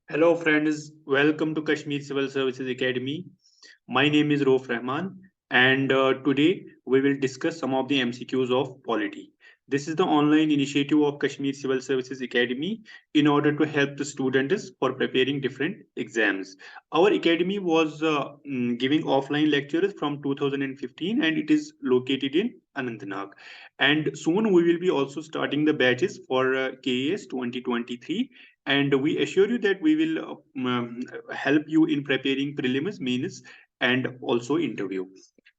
Hello friends, welcome to Kashmir Civil Services Academy. My name is Rauf Rahman and today we will discuss some of the MCQs of polity. This is the online initiative of Kashmir Civil Services Academy in order to help the students for preparing different exams. Our academy was giving offline lectures from 2015 and it is located in Anantnag. And soon we will be also starting the batches for KAS 2023, and we assure you that we will help you in preparing prelims, mains, and also interview,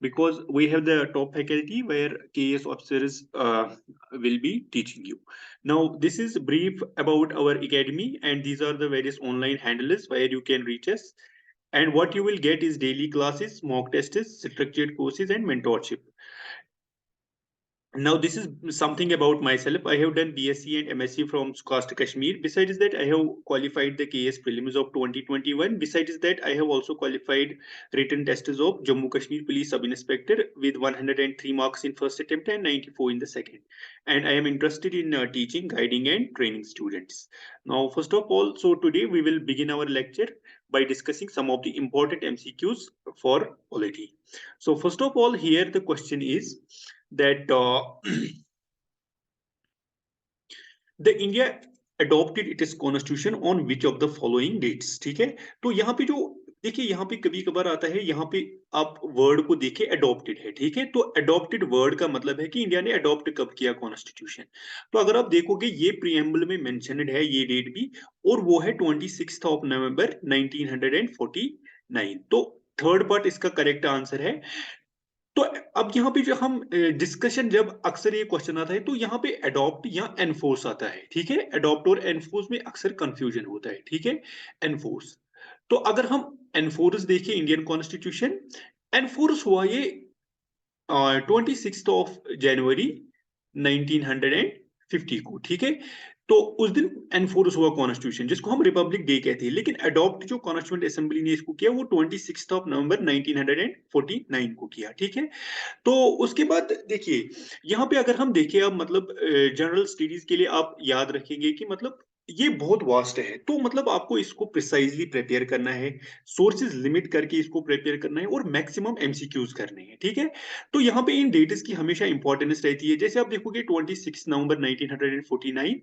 because we have the top faculty where KS officers will be teaching you. Now, this is brief about our academy, and these are the various online handles where you can reach us. And what you will get is daily classes, mock tests, structured courses, and mentorship. Now, this is something about myself. I have done BSc and MSc from Coast Kashmir. Besides that, I have qualified the KS prelims of 2021. Besides that, I have also qualified written tests of Jammu Kashmir Police Sub Inspector with 103 marks in first attempt and 94 in the second. And I am interested in teaching, guiding, and training students. Now, first of all, so today we will begin our lecture by discussing some of the important MCQs for polity. So, first of all, here the question is that the India adopted its constitution on which of the following dates. ठीक है, तो यहाँ पे जो देखिए, यहाँ पे कभी कभार आता है, यहाँ पे आप वर्ड को देखिए अडॉप्टेड है, ठीक है, तो अडॉप्टेड वर्ड का मतलब है कि इंडिया ने अडॉप्ट कब किया कॉन्स्टिट्यूशन। तो अगर आप देखोगे ये प्रीएम्बल में मेंशनड है ये डेट भी, और वो है 26 ऑफ नवंबर 1949। तो थर्ड पार्ट इसका करेक्ट आंसर है। तो अब यहाँ पे जो हम डिस्कशन, जब अक्सर ये क्वेश्चन आता है तो यहाँ पे अडॉप्ट या एनफोर्स आता है, ठीक है, अडॉप्ट और एनफोर्स में अक्सर कंफ्यूजन होता है, ठीक है। एनफोर्स, तो अगर हम एनफोर्स देखिए इंडियन कॉन्स्टिट्यूशन, एनफोर्स हुआ ये 26 जनवरी 1950 को, ठीक है। तो उस दिन एनफोर्स हुआ कॉन्स्टिट्यूशन, जिसको हम रिपब्लिक डे कहते हैं, लेकिन अडॉप्ट जो कॉन्स्टिट्यूएंट असेंबली ने इसको किया वो 26 नवंबर 1949 को किया, ठीक है। तो उसके बाद देखिए, यहाँ पे अगर हम देखें, अब मतलब जनरल स्टडीज के लिए आप याद रखेंगे कि मतलब ये बहुत वास्ट है, तो मतलब आपको इसको प्रिसाइजली प्रिपेयर करना है, सोर्सेज लिमिट करके इसको प्रिपेयर करना है, और मैक्सिमम एमसीक्यूज करने हैं, ठीक है। तो यहाँ पे इन डेट्स की हमेशा इंपॉर्टेंस रहती है। जैसे आप देखोगे 26 नवंबर 1949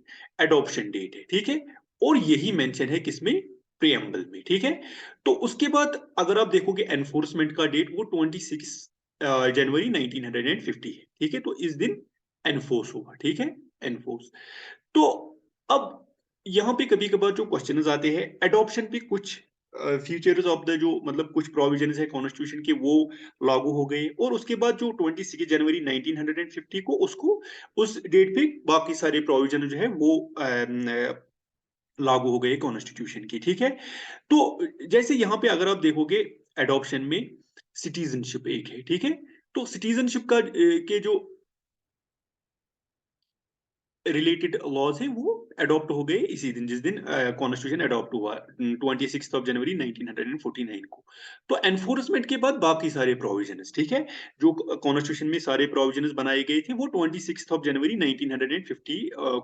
एडॉप्शन डेट है, ठीक है, और यही मेंशन है किसमें, प्रियम्बल में, ठीक है। तो उसके बाद अगर आप देखोगे एनफोर्समेंट का डेट, वो 26 जनवरी 1950 है, ठीक है। तो इस दिन एनफोर्स होगा, ठीक है, एनफोर्स। तो अब यहाँ पे कभी कभार जो क्वेश्चन आते हैं एडॉप्शन पे, कुछ फीचर्स ऑफ द जो मतलब कुछ प्रोविजंस है कॉन्स्टिट्यूशन के वो लागू हो गए, और उसके बाद जो 26 जनवरी 1950 को उसको उस डेट पे बाकी सारे प्रोविजन जो है वो लागू हो गए कॉन्स्टिट्यूशन की, ठीक है। तो जैसे यहाँ पे अगर आप देखोगे एडॉप्शन में सिटीजनशिप एक है, ठीक है। तो सिटीजनशिप का के जो रिलेटेड लॉज हैं वो अडॉप्ट हो गए इसी दिन, जिस दिन कॉन्स्टिट्यूशन अडॉप्ट हुआ 26 जनवरी 1949 को। तो एनफोर्समेंट के बाद बाकी सारे प्रोविजंस, ठीक है, जो कॉन्स्टिट्यूशन में सारे प्रोविजंस बनाए गए थे वो 26 जनवरी 1950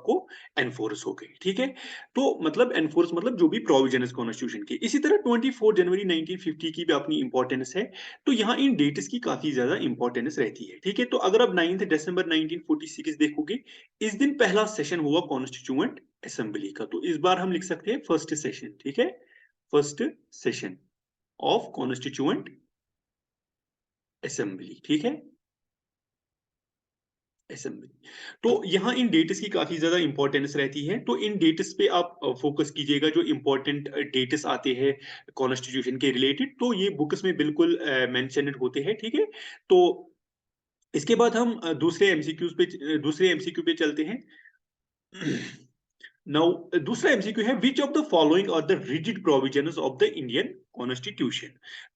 को एनफोर्स हो गए, ठीक है। तो मतलब एनफोर्स मतलब जो भी प्रोविजंस कॉन्स्टिट्यूशन के। इसी तरह 24 जनवरी 1950 की भी अपनी इंपॉर्टेंस है। तो यहाँ इन डेट्स की काफी ज्यादा इंपॉर्टेंस रहती है, ठीक है। तो अगर आप 9 दिसंबर 1946 देखोगे, इस दिन पहला सेशन हुआ कॉन्स्टिट्यूएंट असेंबली का। तो इस बार हम लिख सकते हैं फर्स्ट सेशन, ठीक है, first session of constituent assembly, ठीक है, असेंबली। तो यहाँ इन डेट्स की काफी ज्यादा इंपॉर्टेंस रहती है, तो इन डेट्स पे आप फोकस कीजिएगा, जो इंपॉर्टेंट डेट्स आते हैं कॉन्स्टिट्यूशन के रिलेटेड, तो ये बुक्स में बिल्कुल मेंशनड होते हैं, ठीक है। तो इसके बाद हम दूसरे एमसीक्यू पे चलते हैं। नाउ दूसरा एमसीक्यू है, which of the following are the rigid provisions of the Indian constitution.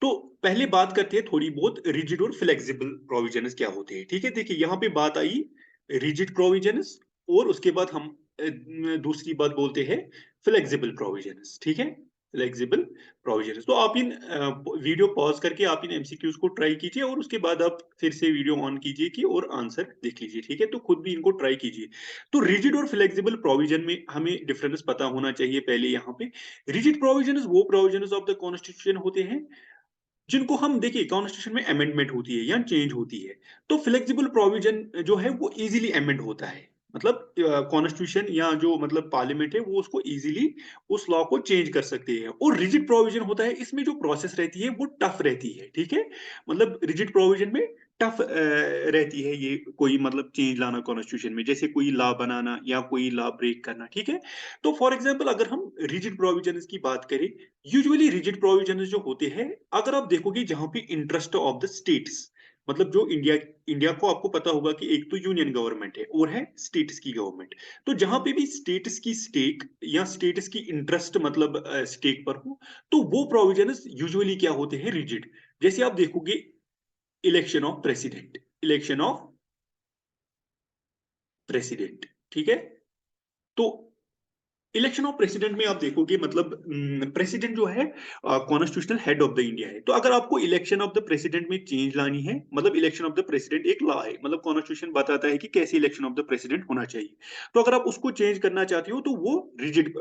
तो पहले बात करते हैं थोड़ी बहुत रिजिड और फ्लेक्सिबल प्रोविजंस क्या होते हैं, ठीक है। देखिए यहाँ पे बात आई रिजिड प्रोविजंस, और उसके बाद हम दूसरी बात बोलते हैं फ्लेक्सिबल प्रोविजंस, ठीक है, फ्लेक्सिबल प्रोविजन। तो आप इन वीडियो पॉज करके आप इन एमसीक्यूज को ट्राई कीजिए और उसके बाद आप फिर से वीडियो ऑन कीजिए कि और आंसर देख लीजिए, ठीक है? तो खुद भी इनको ट्राई कीजिए। तो रिजिड और फ्लेक्सिबल प्रोविजन में हमें डिफरेंस पता होना चाहिए पहले यहाँ पे। रिजिड प्रोविजन वो प्रोविजन ऑफ द कॉन्स्टिट्यूशन होते हैं जिनको हम देखिए कॉन्स्टिट्यूशन में अमेंडमेंट होती है या चेंज होती है। तो फ्लेक्सिबल प्रोविजन जो है वो इजीली अमेंड होता है। मतलब कॉन्स्टिट्यूशन या जो मतलब पार्लियामेंट है वो उसको इजीली उस लॉ को चेंज कर सकते हैं। और रिजिड प्रोविजन होता है, इसमें जो प्रोसेस रहती है वो टफ रहती है, ठीक है? मतलब रिजिड प्रोविजन में टफ रहती है ये कोई मतलब चेंज लाना कॉन्स्टिट्यूशन में, जैसे कोई लॉ बनाना या कोई लॉ ब्रेक करना, ठीक है? तो फॉर एग्जांपल अगर हम रिजिड प्रोविजंस की बात करें, यूजुअली रिजिड प्रोविजंस जो होते हैं, अगर आप देखोगे जहां पे इंटरेस्ट ऑफ द स्टेट्स, मतलब जो इंडिया इंडिया को आपको पता होगा कि एक तो यूनियन गवर्नमेंट है और है स्टेट्स की गवर्नमेंट। तो जहां पे भी स्टेट्स की स्टेक या स्टेट्स की इंटरेस्ट मतलब स्टेक पर हो, तो वो प्रोविजंस यूजुअली क्या होते हैं, रिजिड। जैसे आप देखोगे election of president, election of president, ठीक है? तो इलेक्शन ऑफ प्रेसिडेंट में आप देखोगे मतलब प्रेसिडेंट जो है constitutional head of the India है। तो अगर आपको इलेक्शन ऑफ द प्रेसिडेंट में चेंज लानी है, मतलब इलेक्शन ऑफ द प्रेसिडेंट एक लॉ है, मतलब कॉन्स्टिट्यूशन बताता है कि कैसे इलेक्शन ऑफ द प्रेसिडेंट होना चाहिए। तो अगर आप उसको चेंज करना चाहते हो तो वो रिजिड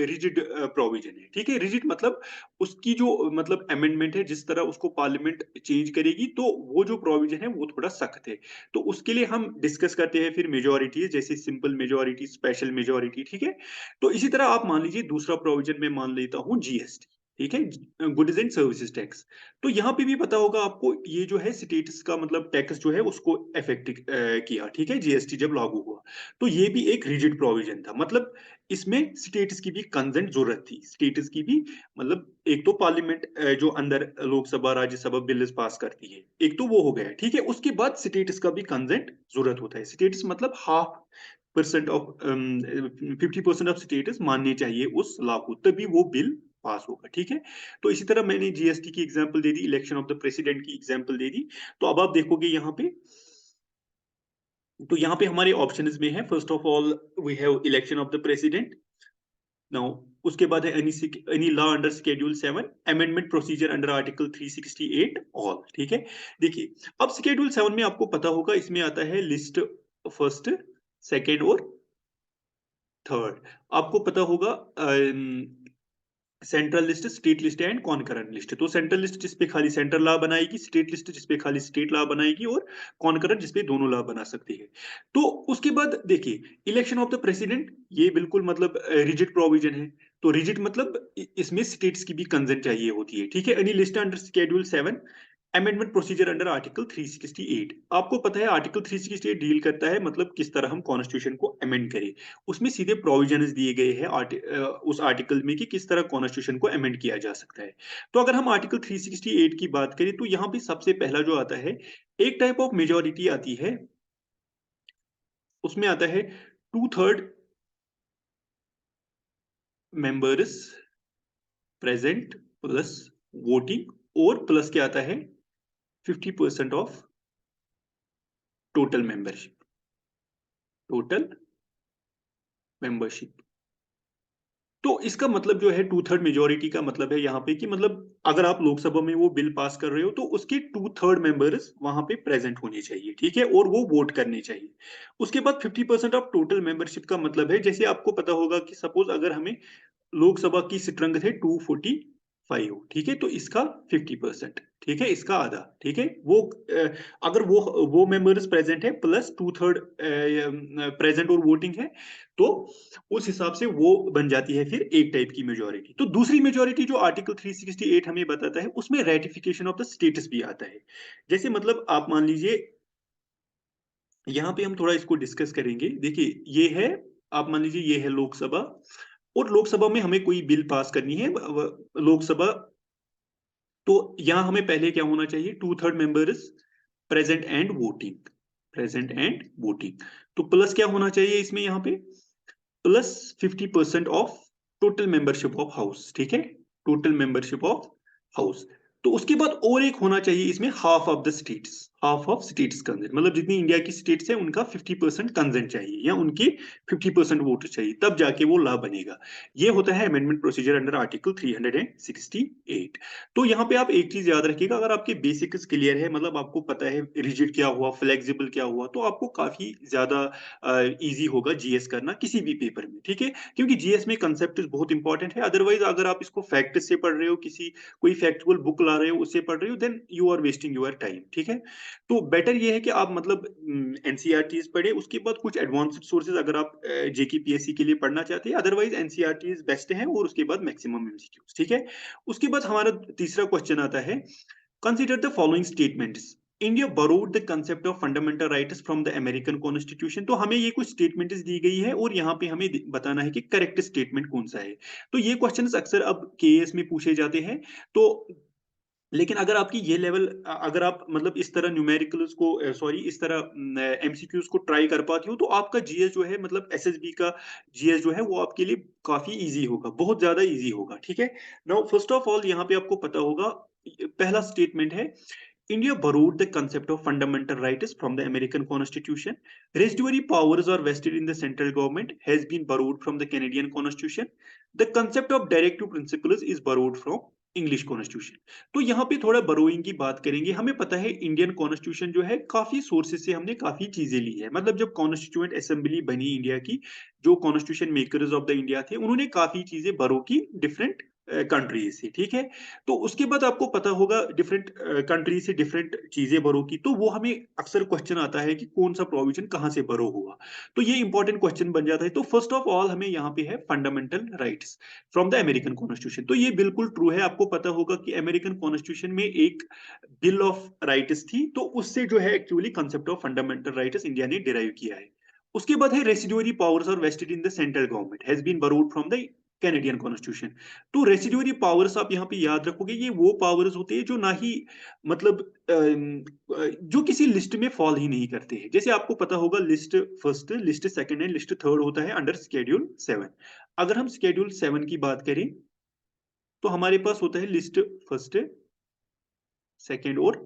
रिजिड प्रोविजन है, ठीक है? रिजिड मतलब उसकी जो मतलब अमेंडमेंट है, जिस तरह उसको पार्लियामेंट चेंज करेगी, तो वो जो प्रोविजन है वो थोड़ा सख्त है। तो उसके लिए हम डिस्कस करते हैं फिर मेजोरिटीज, जैसे सिंपल मेजोरिटी, स्पेशल मेजोरिटी, ठीक है? तो इसी तरह आप मान लीजिए दूसरा प्रोविजन मैं मान लेता हूं जीएसटी, ठीक है, गुड्स एंड सर्विसेज टैक्स। तो यहाँ पे भी पता होगा आपको, ये जो है स्टेट्स का मतलब टैक्स जो है उसको अफेक्ट किया, ठीक है, जीएसटी जब लागू हुआ। तो ये भी एक रिजिड प्रोविजन था, मतलब इसमें स्टेट्स की भी कंसेंट जरूरत थी, स्टेट्स की भी। मतलब एक तो पार्लियामेंट जो अंदर लोकसभा राज्यसभा बिल पास करती है, एक तो वो हो गया, ठीक है? उसके बाद स्टेट्स का भी कंसेंट जरूरत होता है। स्टेट्स मतलब half percent of 50% of status मानने चाहिए उस लॉ को, तभी वो बिल पास होगा, ठीक है? तो इसी तरह मैंने जीएसटी की example they the, election of the president की एग्जांपल दे दी। तो अब आप देखोगे यहाँ पे, तो यहाँ पे हमारे ऑप्शंस में है, first of all we have election of the president. Now उसके बाद है any law under schedule 7, amendment procedure under article 368 all, ठीक है? देखिए, अब शेड्यूल 7 में आपको पता होगा इसमें आता है लिस्ट फर्स्ट, सेकेंड और थर्ड। आपको पता होगा central list, state list and concurrent list. तो सेंट्रल लिस्ट जिसपे खाली सेंट्रल लॉ बनाएगी, स्टेट लिस्ट जिसपे खाली स्टेट लॉ बनाएगी, और कॉन्करेंट जिसपे दोनों लॉ बना सकती है। तो उसके बाद देखिए, इलेक्शन ऑफ द प्रेसिडेंट, ये बिल्कुल मतलब रिजिड प्रोविजन है। तो रिजिड मतलब इसमें स्टेट्स की भी कंसेंट चाहिए होती है, ठीक है? Any list under schedule 7, amendment procedure under article 368। आपको पता है आर्टिकल 368 डील करता है मतलब किस तरह हम कॉन्स्टिट्यूशन को अमेंड करें। उसमें सीधे प्रोविजंस दिए गए हैं उस आर्टिकल में कि किस तरह कॉन्स्टिट्यूशन को अमेंड किया जा सकता है। तो अगर हम आर्टिकल 368 की बात करें, तो यहाँ पे सबसे पहला जो आता है, एक टाइप ऑफ मेजोरिटी आती है, उसमें आता है 2/3 मेंबर्स प्रेजेंट प्लस वोटिंग, और प्लस क्या आता है, 50% of total membership, total membership. तो इसका मतलब जो है 2/3 मेजोरिटी का मतलब है यहाँ पे कि मतलब अगर आप लोकसभा में वो बिल पास कर रहे हो, तो उसके 2/3 मेंबर्स वहां पे प्रेजेंट होने चाहिए, ठीक है? और वो वोट करने चाहिए। उसके बाद 50% ऑफ टोटल मेंबरशिप का मतलब है, जैसे आपको पता होगा कि सपोज अगर हमें लोकसभा की स्ट्रेंथ है 245, ठीक है? तो इसका 50%, ठीक है, इसका आधा, ठीक है? वो अगर वो मेंबर्स प्रेजेंट है प्लस 2/3 प्रेजेंट और वोटिंग है, तो उस हिसाब से वो बन जाती है फिर एक टाइप की मेजोरिटी। तो दूसरी मेजोरिटी जो आर्टिकल 368 हमें बताता है, उसमें रेटिफिकेशन ऑफ द स्टेटस भी आता है। जैसे मतलब आप मान लीजिए, यहाँ पे हम थोड़ा इसको डिस्कस करेंगे। देखिए, ये है, आप मान लीजिए ये है लोकसभा, और लोकसभा में हमें कोई बिल पास करनी है, लोकसभा। तो यहाँ हमें पहले क्या होना चाहिए, 2/3 members present and voting, present and voting. तो प्लस क्या होना चाहिए इसमें, यहाँ पे plus 50% of total membership of house, ठीक है? Total membership of house. तो उसके बाद और एक होना चाहिए इसमें, half of the states, half of states consent, मतलब जितनी इंडिया की स्टेट्स है उनका 50% कंसेंट चाहिए या उनके 50% वोट चाहिए, तब जाके वो लॉ बनेगा। ये होता है अमेंडमेंट प्रोसीजर अंडर आर्टिकल 368। तो यहाँ पे आप एक चीज याद रखिएगा, अगर आपके बेसिक्स क्लियर है, मतलब आपको पता है रिजिड क्या हुआ, फ्लेक्सिबल क्या हुआ, तो आपको काफी ज्यादा इजी होगा जीएस करना किसी भी पेपर में, ठीक है। क्योंकि जीएस में कंसेप्ट बहुत इंपॉर्टेंट है, अदरवाइज अगर आप इसको फैक्ट से पढ़ रहे हो, किसी कोई फैक्चुअल बुक ला रहे हो उससे पढ़ रहे हो, then you are wasting your time, ठीक है। तो बेटर ये है कि आप मतलब एनसीईआरटीज पढ़े, उसके बाद कुछ एडवांस्ड सोर्सेज अगर आप जेके पीएससी के लिए पढ़ना चाहते हैं, अदरवाइज एनसीईआरटीज बेस्ट है, और उसके बाद मैक्सिमम एमसीक्यूज, ठीक है। उसके बाद हमारा तीसरा क्वेश्चन आता है, consider the following statements, India borrowed the concept of fundamental rights from the American Constitution। तो हमें ये कुछ स्टेटमेंट्स दी गई है और यहाँ पे हमें बताना है कि करेक्ट स्टेटमेंट कौन सा है। तो ये क्वेश्चंस अक्सर अब केएस में पूछे जाते हैं। तो लेकिन अगर आपकी ये लेवल, अगर आप मतलब इस तरह न्यूमेरिकल्स को, सॉरी, इस तरह एमसीक्यूज को ट्राई कर पाती हो, तो आपका जीएस जो है, मतलब एसएसबी का जीएस जो है, वो आपके लिए काफी इजी होगा, बहुत ज्यादा इजी होगा, ठीक है। नाउ फर्स्ट ऑफ ऑल यहाँ पे आपको पता होगा, पहला स्टेटमेंट है, India borrowed the concept of fundamental rights from the American Constitution. Residuary powers are vested in the central government has been borrowed from the Canadian Constitution. The concept of directive principles is borrowed from English constitution. तो यहाँ पे थोड़ा burrowing की बात करेंगे। हमें पता है इंडियन कॉन्स्टिट्यूशन जो है काफी सोर्सेज से हमने काफी चीजें ली है, मतलब जब कॉन्स्टिट्यूएंट असेंबली बनी इंडिया की, जो constitution makers of the India थे, उन्होंने काफी चीजें बरो की डिफरेंट कंट्रीज से, ठीक है। तो उसके बाद आपको पता होगा डिफरेंट कंट्री से डिफरेंट चीजें बरो की, तो वो हमें अक्सर क्वेश्चन आता है कि कौन सा प्रोविजन कहाँ से बरो हुआ, तो ये इंपॉर्टेंट क्वेश्चन बन जाता है। तो फर्स्ट ऑफ ऑल हमें यहाँ पे है fundamental rights from the American constitution. तो ये बिल्कुल ट्रू है, आपको पता होगा कि अमेरिकन कॉन्स्टिट्यूशन में एक बिल ऑफ राइट्स थी, तो उससे जो है actually concept of fundamental rights India ने डिराइव किया है। उसके बाद है residuary powers are vested in the central government has been borrowed from the Canadian constitution. तो रेसिडुअरी पावर्स आप यहाँ पे याद रखोगे, ये वो पावर्स होते हैं जो ना ही मतलब जो किसी लिस्ट में फॉल ही नहीं करते हैं। जैसे आपको पता होगा list first, list second and list third होता है अंडर शेड्यूल 7। अगर हम शेड्यूल 7 की बात करें, तो हमारे पास होता है लिस्ट फर्स्ट, सेकंड और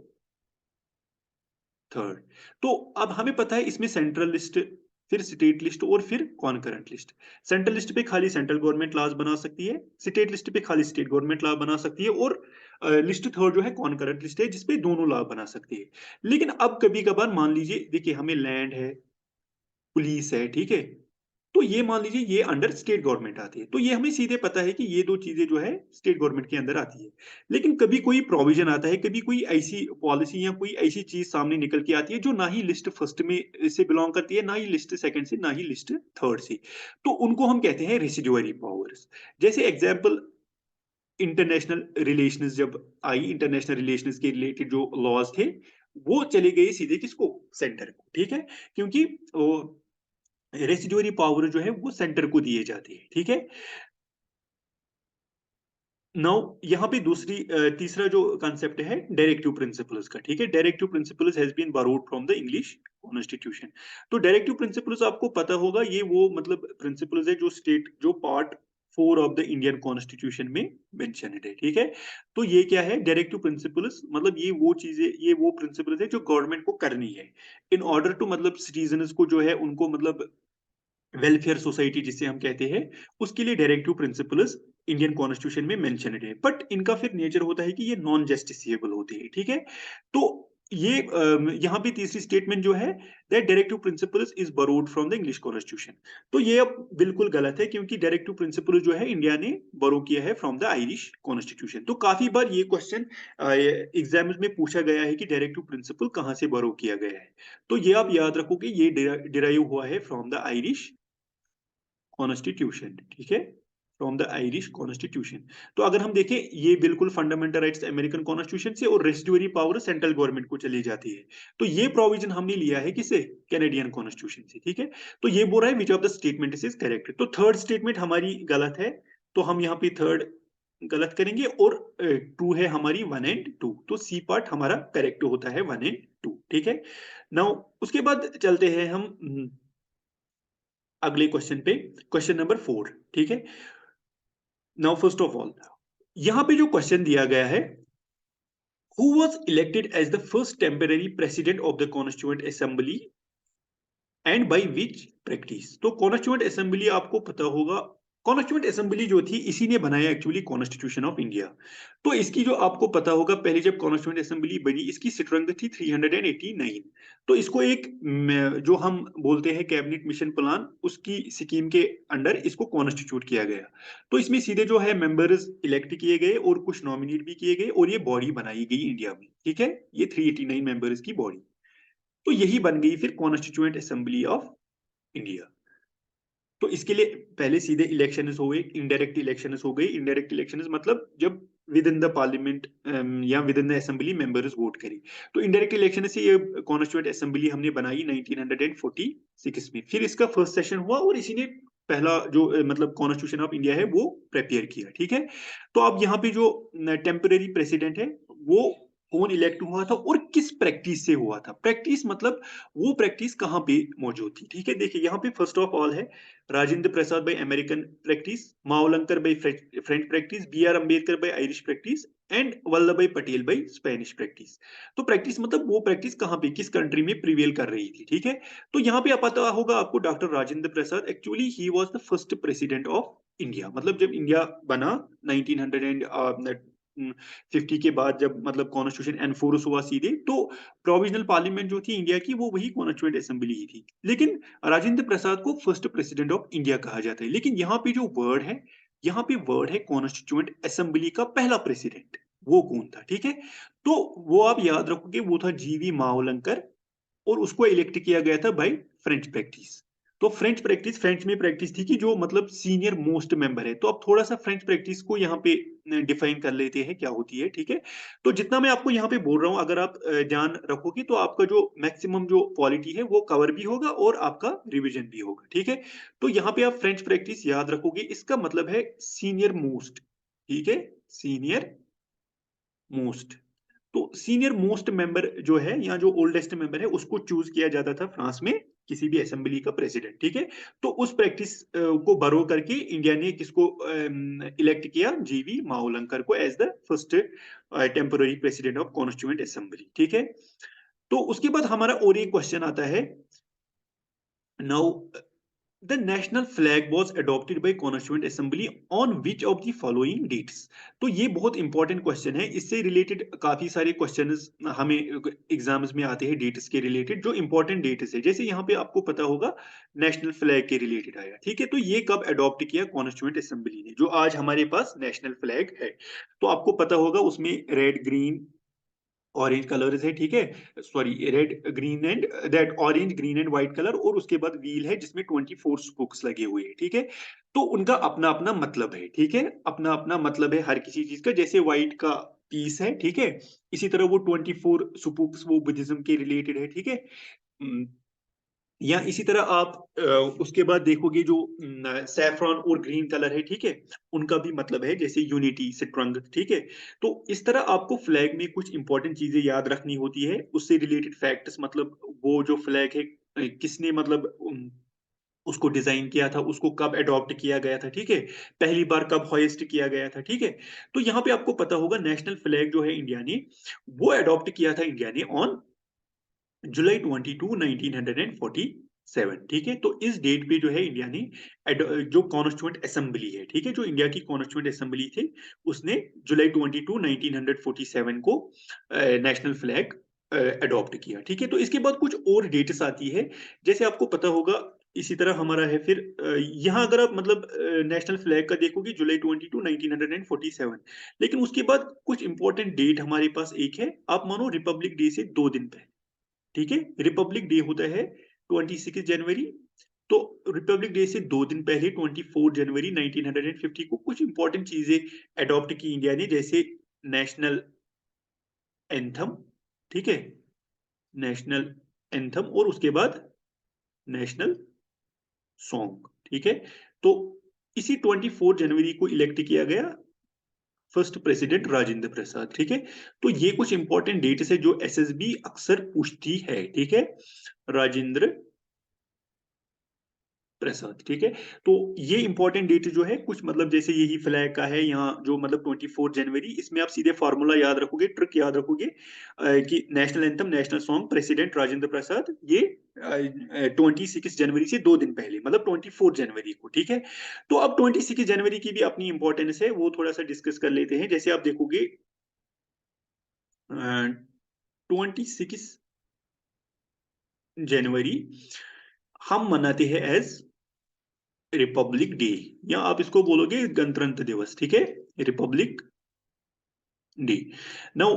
थर्ड। तो अब हमें पता है इसमें सेंट्रल लिस्ट, फिर स्टेट लिस्ट और फिर कॉन्करेंट लिस्ट। सेंट्रल लिस्ट पे खाली सेंट्रल गवर्नमेंट लॉज बना सकती है, स्टेट लिस्ट पे खाली स्टेट गवर्नमेंट लॉ बना सकती है, और लिस्ट थर्ड जो है कॉन्करेंट लिस्ट है, जिसपे दोनों लॉ बना सकती है। लेकिन अब कभी कभार मान लीजिए, देखिए हमें लैंड है, पुलिस है, ठीक है, तो ये मान लीजिए ये अंडर स्टेट गवर्नमेंट आती है, तो ये हमें सीधे पता है कि ये दो चीजें जो है स्टेट गवर्नमेंट के अंदर आती है। लेकिन कभी कोई प्रोविजन आता है, कभी कोई ऐसी पॉलिसी या कोई ऐसी चीज सामने निकल के आती है जो ना ही लिस्ट फर्स्ट में से बिलोंग करती है, ना ही लिस्ट सेकंड से, ना ही लिस्ट थर्ड से, तो उनको हम कहते हैं रेसिडुअरी पावर्स। जैसे एग्जाम्पल, इंटरनेशनल रिलेशंस जब आई, इंटरनेशनल रिलेशंस के रिलेटेड जो लॉज थे, वो चले गए सीधे किसको, सेंटर को, ठीक है, क्योंकि वो रेसिडुअरी पावर जो है वो सेंटर को दिए जाते हैं, ठीक है। नाउ यहाँ पे तीसरा जो कंसेप्ट है डायरेक्टिव प्रिंसिपल्स का, ठीक है। Directive principles has been borrowed from the English constitution. तो डायरेक्टिव प्रिंसिपल्स आपको पता होगा, ये वो मतलब प्रिंसिपल्स है जो part 4 of the Indian constitution में मेंशनड है, ठीक है। तो ये क्या है डायरेक्टिव प्रिंसिपल्स, मतलब ये वो चीजें, ये वो प्रिंसिपल्स है जो गवर्नमेंट को करनी है इन ऑर्डर टू, मतलब सिटीजन्स को जो है उनको मतलब वेलफेयर सोसाइटी जिसे हम कहते हैं, उसके लिए डायरेक्टिव प्रिंसिपल्स इंडियन कॉन्स्टिट्यूशन में मेंशनड है। बट इनका फिर नेचर होता है कि ये नॉन जस्टिसिएबल होते हैं, ठीक है। तो ये यहाँ पे तीसरी स्टेटमेंट जो है, that directive principles is borrowed from the English constitution. तो ये अब बिल्कुल गलत है, क्योंकि डायरेक्टिव प्रिंसिपल जो है इंडिया ने बोरो किया है फ्रॉम द आयरिश कॉन्स्टिट्यूशन। तो काफी बार ये क्वेश्चन एग्जाम्स में पूछा गया है कि डायरेक्टिव प्रिंसिपल कहाँ से बोरो किया गया है। तो ये आप याद रखो कि ये डिराइव हुआ है फ्रॉम द आयरिश कॉन्स्टिट्यूशन, ठीक है, फ्रॉम द आयरिश कॉन्स्टिट्यूशन। तो अगर हम देखें, ये बिल्कुल फंडामेंटल राइट्स अमेरिकन कॉन्स्टिट्यूशन से, और रेसिडुअरी पावर सेंट्रल गवर्नमेंट को चली जाती है। तो ये प्रोविजन हमने लिया है किसे, कैनेडियन कॉन्स्टिट्यूशन से, ठीक है। तो ये बोल रहा है which of the statement is correct. तो थर्ड स्टेटमेंट हमारी गलत है, तो हम यहाँ पे थर्ड गलत करेंगे, और ट्रू है हमारी 1 एंड 2। तो सी पार्ट हमारा करेक्ट होता है 1 एंड 2, ठीक है। नाउ उसके बाद चलते हैं हम अगले क्वेश्चन पे, क्वेश्चन नंबर 4, ठीक है। नाउ फर्स्ट ऑफ ऑल, यहां पे जो क्वेश्चन दिया गया है, Who was elected as the first temporary president of the Constituent Assembly and by which practice? तो कॉन्स्टिट्यूएंट असेंबली आपको पता होगा, कॉन्स्टिट्यूएंट असेंबली जो थी इसी ने बनाया एक्चुअली कॉन्स्टिट्यूशन ऑफ इंडिया। तो इसकी जो आपको पता होगा पहले जब कॉन्स्टिट्यूएंट असेंबली बनी इसकी स्ट्रेंथ थी 389। तो इसको एक जो हम बोलते हैं कैबिनेट मिशन प्लान उसकी स्कीम के अंडर इसको कॉन्स्टिट्यूट किया गया। तो इसमें सीधे जो है मेंबर्स इलेक्ट किए गए और कुछ नॉमिनेट भी किए गए और ये बॉडी बनाई गई इंडिया में, ठीक है, ये 389 मेंबर्स की बॉडी। तो यही बन गई फिर कॉन्स्टिट्यूएंट असेंबली ऑफ इंडिया। तो इसके लिए पहले सीधे इलेक्शंस हो गए, इनडायरेक्ट इलेक्शंस हो गई। इनडायरेक्ट इलेक्शंस मतलब जब विद इन द पार्लियामेंट या with in the assembly members vote करी। तो इनडायरेक्ट इलेक्शन से ये कॉन्स्टिट्यूएंट असेंबली हमने बनाई 1946 में। फिर इसका फर्स्ट सेशन हुआ और इसी ने पहला जो मतलब कॉन्स्टिट्यूशन ऑफ इंडिया है वो प्रिपेयर किया, ठीक है। तो अब यहाँ पे जो टेम्परेरी प्रेसिडेंट है वो कौन इलेक्ट हुआ था और किस प्रैक्टिस से हुआ था? प्रैक्टिस मतलब वो प्रैक्टिस कहाँ पे मौजूद थी, ठीक है। देखिए यहाँ पे फर्स्ट ऑफ ऑल है Rajendra Prasad by American practice, Mavalankar by French practice, B R Ambedkar by Irish practice and Vallabhbhai Patel by Spanish practice. तो प्रैक्टिस मतलब वो प्रैक्टिस कहाँ पे किस कंट्री में प्रिवेल कर रही थी, ठीक है। तो यहाँ पे पता होगा आपको doctor Rajendra Prasad actually he was the first president of India. मतलब जब इंडिया बना 1950 के बाद जब मतलब कॉन्स्टिट्यूशन एनफोर्स हुआ सीधे, तो प्रोविजनल पार्लियामेंट जो थी इंडिया की वो वही कॉन्स्टिट्यूएंट असेंबली ही थी। लेकिन राजेंद्र प्रसाद को फर्स्ट प्रेसिडेंट ऑफ इंडिया कहा जाता है। लेकिन यहाँ पे जो वर्ड है, यहाँ पे वर्ड है कॉन्स्टिट्यूएंट असेंबली का पहला प्रेसिडेंट, वो कौन था, ठीक है। तो वो आप याद रखोगे वो था जीवी मावलंकर और उसको इलेक्ट किया गया था बाय फ्रेंच प्रैक्टिस। तो फ्रेंच प्रैक्टिस, फ्रेंच में प्रैक्टिस थी कि जो मतलब सीनियर मोस्ट मेंबर है। तो अब थोड़ा सा फ्रेंच प्रैक्टिस को यहाँ पे डिफाइन कर लेते हैं क्या होती है, ठीक है। तो जितना मैं आपको यहाँ पे बोल रहा हूँ अगर आप ध्यान रखोगे तो आपका जो मैक्सिमम जो पॉलिटी है वो कवर भी होगा और आपका रिवीजन भी होगा, ठीक है। तो यहाँ पे आप फ्रेंच प्रैक्टिस याद रखोगे, इसका मतलब है सीनियर मोस्ट, ठीक है, सीनियर मोस्ट। तो सीनियर मोस्ट मेंबर जो है या जो ओल्डेस्ट मेंबर है उसको चूज किया जाता था फ्रांस में किसी भी असेंबली का प्रेसिडेंट, ठीक है। तो उस प्रैक्टिस को बरो करके इंडिया ने किसको इलेक्ट किया, जीवी मावलंकर को as the first temporary president of constituent assembly, ठीक है। तो उसके बाद हमारा और एक क्वेश्चन आता है, now the national flag was adopted by constituent assembly on which of the following dates? तो ये बहुत इंपॉर्टेंट क्वेश्चन है, इससे रिलेटेड काफी सारे क्वेश्चंस हमें एग्जाम्स में आते हैं डेट्स के रिलेटेड, जो इंपॉर्टेंट डेट्स है। जैसे यहाँ पे आपको पता होगा नेशनल फ्लैग के रिलेटेड आया, ठीक है। तो ये कब अडॉप्ट किया कॉन्स्टिट्यूएंट असेंबली ने, जो आज हमारे पास नेशनल फ्लैग है। तो आपको पता होगा उसमें रेड ग्रीन ऑरेंज कलर्स है, ठीक है, sorry red green and that orange green and white colour, और उसके बाद व्हील है जिसमें 24 स्पोक्स लगे हुए हैं, ठीक है। तो उनका अपना अपना मतलब है, ठीक है, अपना अपना मतलब है हर किसी चीज का। जैसे व्हाइट का पीस है, ठीक है, इसी तरह वो 24 स्पोक्स वो बुद्धिज्म के रिलेटेड है, ठीक है। या इसी तरह आप उसके बाद देखोगे जो सैफरॉन और ग्रीन कलर है, ठीक है, उनका भी मतलब है जैसे यूनिटी स्ट्रेंथ, ठीक है। तो इस तरह आपको फ्लैग में कुछ इंपॉर्टेंट चीजें याद रखनी होती है, उससे रिलेटेड फैक्ट्स, मतलब वो जो फ्लैग है किसने मतलब उसको डिजाइन किया था, उसको कब अडॉप्ट किया गया था, ठीक है, पहली बार कब होइस्ट किया गया था, ठीक है। तो यहाँ पे आपको पता होगा नेशनल फ्लैग जो है इंडिया ने वो अडॉप्ट किया था इंडिया ने ऑन जुलाई 22 1947, ठीक है। तो इस डेट पे जो है इंडिया ने जो कॉन्स्टिट्यूएंट असेंबली है, ठीक है, जो इंडिया की कॉन्स्टिट्यूएंट असेंबली थी उसने जुलाई 22 1947 को नेशनल फ्लैग अडॉप्ट किया, ठीक है। तो इसके बाद कुछ और डेट्स आती है, जैसे आपको पता होगा इसी तरह हमारा है फिर यहाँ अगर आप मतलब नेशनल फ्लैग का देखोगे जुलाई 22 1947, लेकिन उसके बाद कुछ इंपॉर्टेंट डेट हमारे पास एक है, आप मानो रिपब्लिक डे से 2 दिन पहले, ठीक है, रिपब्लिक डे होता है 26 जनवरी। तो रिपब्लिक डे से 2 दिन पहले 24 जनवरी 1950 को कुछ इंपॉर्टेंट चीजें अडॉप्ट की इंडिया ने, जैसे नेशनल एंथम, ठीक है, नेशनल एंथम और उसके बाद नेशनल सॉन्ग, ठीक है। तो इसी 24 जनवरी को इलेक्ट किया गया फर्स्ट प्रेसिडेंट राजेंद्र प्रसाद, ठीक है। तो ये कुछ इंपॉर्टेंट डेट्स है जो एसएसबी अक्सर पूछती है, ठीक है। राजेंद्र प्रसाद, ठीक है। तो ये इंपॉर्टेंट डेट जो है कुछ मतलब जैसे यही फ्लैग का है यहाँ जो मतलब 24 जनवरी, इसमें आप सीधे फार्मूला याद रखोगे, ट्रिक याद रखोगे कि national anthem, national song, president Rajendra Prasad, ये 26 जनवरी से 2 दिन पहले मतलब 24 जनवरी को, ठीक है। तो अब 26 जनवरी की भी अपनी इंपॉर्टेंस है, वो थोड़ा सा डिस्कस कर लेते हैं। जैसे आप देखोगे 26 जनवरी हम मनाते हैं एज रिपब्लिक डे, या आप इसको बोलोगे गणतंत्र दिवस, ठीक है, रिपब्लिक डे। नाउ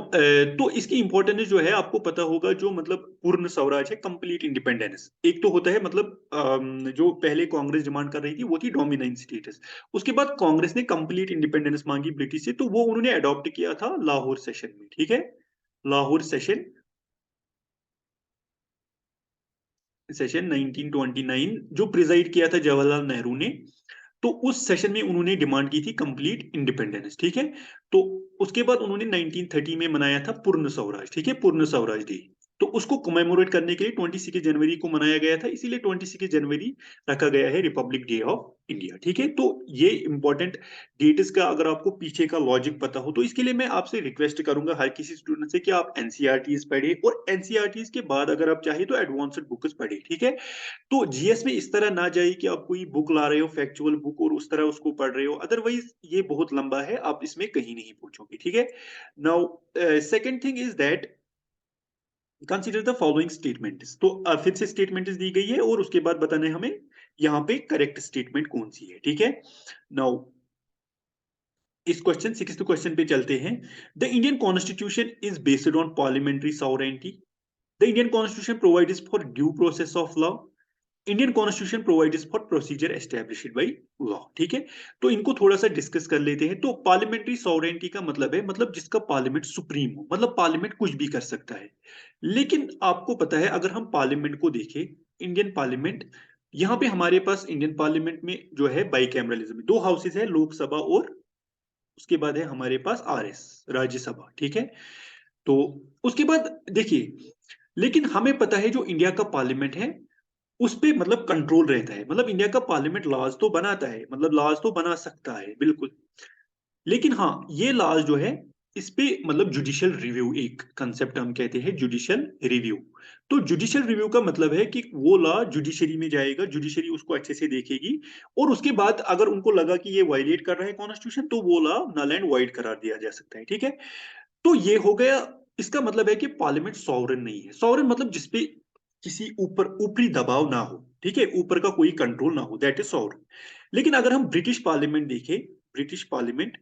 तो इसकी इंपॉर्टेंस जो है आपको पता होगा, जो मतलब पूर्ण स्वराज है, कंप्लीट इंडिपेंडेंस। एक तो होता है मतलब जो पहले कांग्रेस डिमांड कर रही थी वो थी डोमिनेंट स्टेटस, उसके बाद कांग्रेस ने कंप्लीट इंडिपेंडेंस मांगी ब्रिटिश से, तो वो उन्होंने अडॉप्ट किया था लाहौर सेशन में, ठीक है। लाहौर सेशन, सेशन 1929 जो प्रिजाइड किया था जवाहरलाल नेहरू ने, तो उस सेशन में उन्होंने डिमांड की थी कंप्लीट इंडिपेंडेंस, ठीक है। तो उसके बाद उन्होंने 1930 में मनाया था पूर्ण स्वराज, ठीक है, पूर्ण स्वराज डे। तो उसको कमेमोरेट करने के लिए 26 जनवरी को मनाया गया था, इसीलिए 26 जनवरी रखा गया है रिपब्लिक डे ऑफ इंडिया, ठीक है। तो ये इंपॉर्टेंट डेट्स का अगर आपको पीछे का लॉजिक पता हो, तो इसके लिए मैं आपसे रिक्वेस्ट करूंगा हर किसी स्टूडेंट से कि आप एनसीईआरटीज पढ़े, और एनसीईआरटीज के बाद अगर आप चाहे तो एडवांस्ड बुक्स पढ़े, ठीक है। तो जीएस में इस तरह ना जाइए कि आप कोई बुक ला रहे हो, फैक्चुअल बुक, और उस तरह उसको पढ़ रहे हो, अदरवाइज ये बहुत लंबा है, आप इसमें कहीं नहीं पहुंचोगे, ठीक है। Now second thing is that consider the following statements. तो फिर से स्टेटमेंट्स दी गई है और उसके बाद बताना है हमें यहाँ पे करेक्ट स्टेटमेंट कौन सी है, ठीक है। नाउ इस क्वेश्चन 6th क्वेश्चन पे चलते हैं। The Indian constitution is based on parliamentary sovereignty. The Indian constitution provides for due process of law. Indian constitution provides for procedure established by law, ठीक है। तो इनको थोड़ा सा डिस्कस कर लेते हैं। तो पार्लियामेंट्री सॉवरेंटी का मतलब है मतलब जिसका पार्लियामेंट सुप्रीम हो, मतलब पार्लियामेंट कुछ भी कर सकता है। लेकिन आपको पता है अगर हम पार्लियामेंट को देखें, इंडियन पार्लियामेंट, यहाँ पे हमारे पास इंडियन पार्लियामेंट में जो है बाइकैमरलिज्म, दो हाउसेस है, लोकसभा और उसके बाद है हमारे पास आरएस, राज्यसभा, ठीक है। तो उसके बाद देखिए, लेकिन हमें पता है जो इंडिया का पार्लियामेंट है उस पे मतलब कंट्रोल रहता है, मतलब इंडिया का पार्लियामेंट लॉज तो बनाता है, मतलब लॉज तो बना सकता है बिल्कुल, लेकिन हाँ ये लॉज जो है इस पे मतलब जुडिशियल रिव्यू, एक कंसेप्ट हम कहते हैं जुडिशियल रिव्यू। तो जुडिशियल रिव्यू का मतलब है कि वो लॉ जुडिशरी में जाएगा, जुडिशरी उसको अच्छे से देखेगी, और उसके बाद अगर उनको लगा कि ये वायलेट कर रहा है कॉन्स्टिट्यूशन, तो वो लॉ नल एंड वाइड करार दिया जा सकता है, ठीक है। तो ये हो गया, इसका मतलब है कि पार्लियामेंट सॉवरेन नहीं है। सॉवरेन मतलब जिसपे किसी ऊपर ऊपरी दबाव ना हो, ठीक है, ऊपर का कोई कंट्रोल ना हो, दैट इज सॉवरेन। लेकिन अगर हम ब्रिटिश पार्लियामेंट देखें, ब्रिटिश पार्लियामेंट,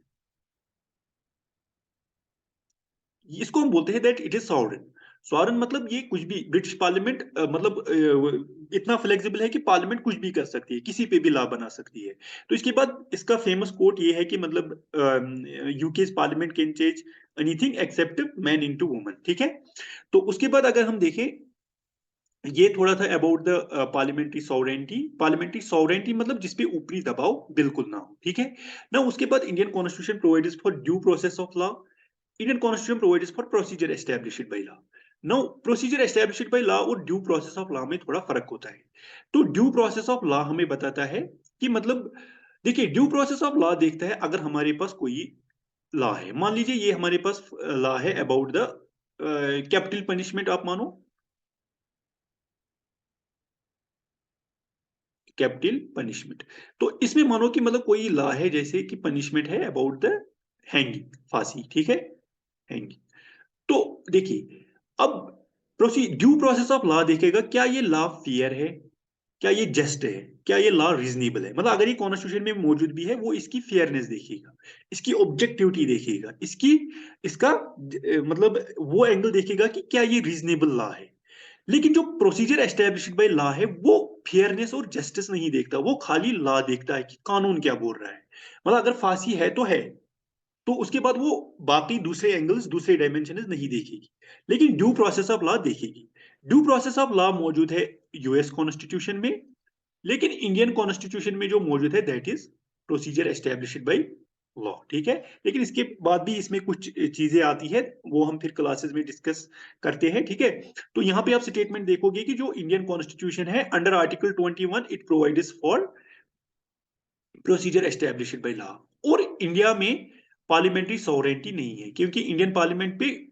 इसको हम बोलते हैं that it is sovereign. Sovereign मतलब ये कुछ भी, ब्रिटिश पार्लियामेंट मतलब इतना फ्लेक्सिबल है कि पार्लियामेंट कुछ भी कर सकती है, किसी पे भी लॉ बना सकती है। तो इसके बाद इसका फेमस कोट ये है कि मतलब UK parliament can change anything accept man into woman, ठीक है। तो उसके बाद अगर हम देखें, ये थोड़ा था about the parliamentary sovereignty. Parliamentary sovereignty मतलब जिसपे ऊपरी दबाव बिल्कुल ना हो, ठीक है ना। उसके बाद Indian constitution provides for due process of law. Indian constitution provides for procedure established by law. Now procedure established by law और ड्यू प्रोसेस ऑफ लॉ में थोड़ा फर्क होता है। तो ड्यू प्रोसेस ऑफ लॉ हमें बताता है कि मतलब देखिए, ड्यू प्रोसेस ऑफ लॉ देखता है अगर हमारे पास कोई लॉ है, मान लीजिए ये हमारे पास लॉ है अबाउट द कैपिटल पनिशमेंट, आप मानो कैपिटल पनिशमेंट। तो इसमें मानो कि मतलब कोई लॉ है जैसे कि पनिशमेंट है अबाउट द हैंगिंग, फांसी, ठीक है, हैंगिंग। तो देखिए, अब ड्यू प्रोसेस ऑफ लॉ देखेगा क्या ये लॉ फेयर है, क्या ये जस्ट है, क्या ये लॉ रीजनेबल है, मतलब अगर ये कॉन्स्टिट्यूशन में मौजूद भी है वो इसकी फेयरनेस देखेगा, इसकी ऑब्जेक्टिविटी देखेगा, इसकी इसका मतलब वो एंगल देखेगा कि क्या ये रीजनेबल लॉ है। लेकिन जो प्रोसीजर एस्टेब्लिश्ड बाय लॉ है वो फेयरनेस और जस्टिस नहीं देखता, वो खाली लॉ देखता है कि कानून क्या बोल रहा है। मतलब अगर फांसी है तो है, तो उसके बाद वो बाकी दूसरे एंगल्स, दूसरे डायमेंशन नहीं देखेगी, लेकिन ड्यू प्रोसेस ऑफ लॉ देखेगी। ड्यू प्रोसेस ऑफ लॉ मौजूद है यूएस कॉन्स्टिट्यूशन में, लेकिन इंडियन कॉन्स्टिट्यूशन में जो मौजूद है that is procedure established by law, ठीक है। लेकिन इसके बाद भी इसमें कुछ चीजें आती है, वो हम फिर क्लासेस में डिस्कस करते हैं, ठीक है। तो यहाँ पे आप स्टेटमेंट देखोगे कि जो इंडियन कॉन्स्टिट्यूशन है, under article 21 it provides for procedure established by law. और इंडिया में पार्लियामेंट्री सॉवरेनिटी नहीं है, क्योंकि इंडियन पार्लियामेंट पे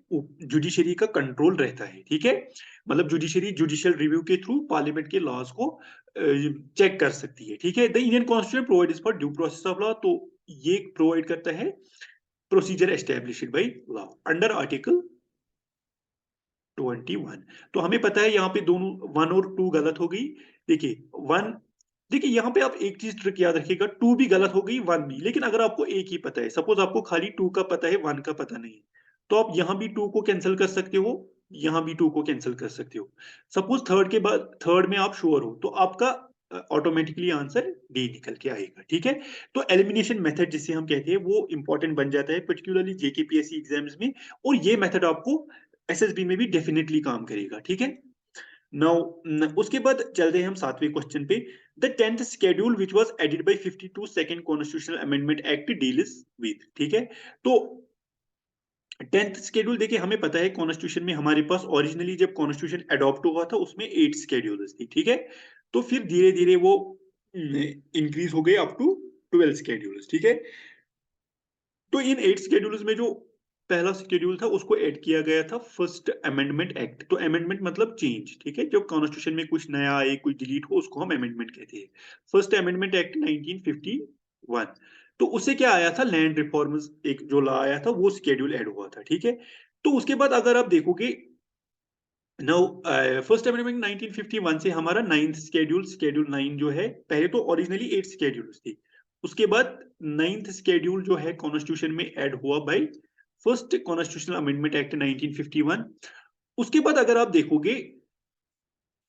जुडिशरी का कंट्रोल रहता है, ठीक है। मतलब जुडिशरी जुडिशियल रिव्यू के थ्रू पार्लियामेंट के लॉज को चेक कर सकती है, ठीक है। The Indian constitution provides for due process of law, तो ये प्रोवाइड करता है procedure established by law under article 21। तो हमें पता है यहाँ पे दोनों 1 और 2 गलत हो गई। देखिए 1, देखिए यहाँ पे आप एक चीज ट्रिक याद रखिएगा, 2 भी गलत हो गई, 1 भी। लेकिन अगर आपको एक ही पता है, सपोज आपको खाली 2 का पता है, 1 का पता नहीं है, तो आप यहाँ भी 2 को कैंसिल कर सकते हो, यहाँ भी 2 को कैंसिल कर सकते हो। सपोज थर्ड के बाद, थर्ड में आप श्योर हो, तो आपका ऑटोमेटिकली आंसर डी निकल के आएगा, ठीक है। तो एलिमिनेशन मेथड जिसे हम कहते हैं वो इंपॉर्टेंट बन जाता है, पर्टिकुलरली जेकेपीएससी एग्जाम्स में। और ये मेथड आपको एसएसबी में भी डेफिनेटली काम करेगा, ठीक है। नाउ उसके बाद चलते हैं हम 7वें क्वेश्चन पे। The 10th schedule which was added by 52 second constitutional amendment act deals with, ठीक है। तो 10th शेड्यूल, देखिए हमें पता है कॉन्स्टिट्यूशन में हमारे पास ओरिजिनली जब कॉन्स्टिट्यूशन अडॉप्ट हुआ था उसमें 8 शेड्यूल्स थी, ठीक है। तो फिर धीरे-धीरे वो इंक्रीज हो गए अप टू 12 शेड्यूल्स, ठीक है। तो इन 8 शेड्यूल्स में जो पहला शेड्यूल था उसको ऐड किया गया था फर्स्ट अमेंडमेंट एक्ट। तो अमेंडमेंट मतलब चेंज, ठीक है। जब कॉन्स्टिट्यूशन में कुछ नया आए, कुछ डिलीट हो, उसको हम अमेंडमेंट कहते हैं। First amendment act 1951। तो उससे क्या आया था, लैंड रिफॉर्म्स एक जो लॉ आया था, वो शेड्यूल ऐड हुआ था, ठीक है। तो उसके बाद अगर आप देखोगे नाउ फर्स्ट अमेंडमेंट 1951 से हमारा 9th शेड्यूल, शेड्यूल 9 जो है, पहले तो ओरिजिनली 8 शेड्यूल्स थी। उसके बाद 9th शेड्यूल जो है कॉन्स्टिट्यूशन में ऐड हुआ by first constitutional amendment act 1951। उसके बाद अगर आप देखोगे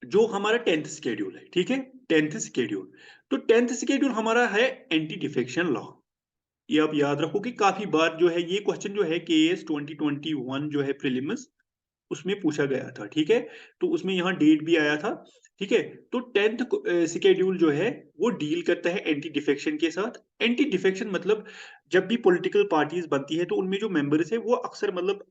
जो हमारा 10th शेड्यूल है, ठीक है, 10th शेड्यूल। तो 10th शेड्यूल हमारा है एंटी डिफेक्शन लॉ। ये आप याद रखो कि काफी बार जो है ये क्वेश्चन जो है केएस 2021 जो है प्रीलिम्स, उसमें पूछा गया था, ठीक है। तो उसमें यहाँ डेट भी आया था, ठीक है। तो 10th शेड्यूल जो है वो डील करता है एंटी डिफेक्शन के साथ। एंटी डिफेक्शन मतलब जब भी पॉलिटिकल पार्टीज बनती है तो उनमें जो मेंबर्स है वो अक्सर मतलब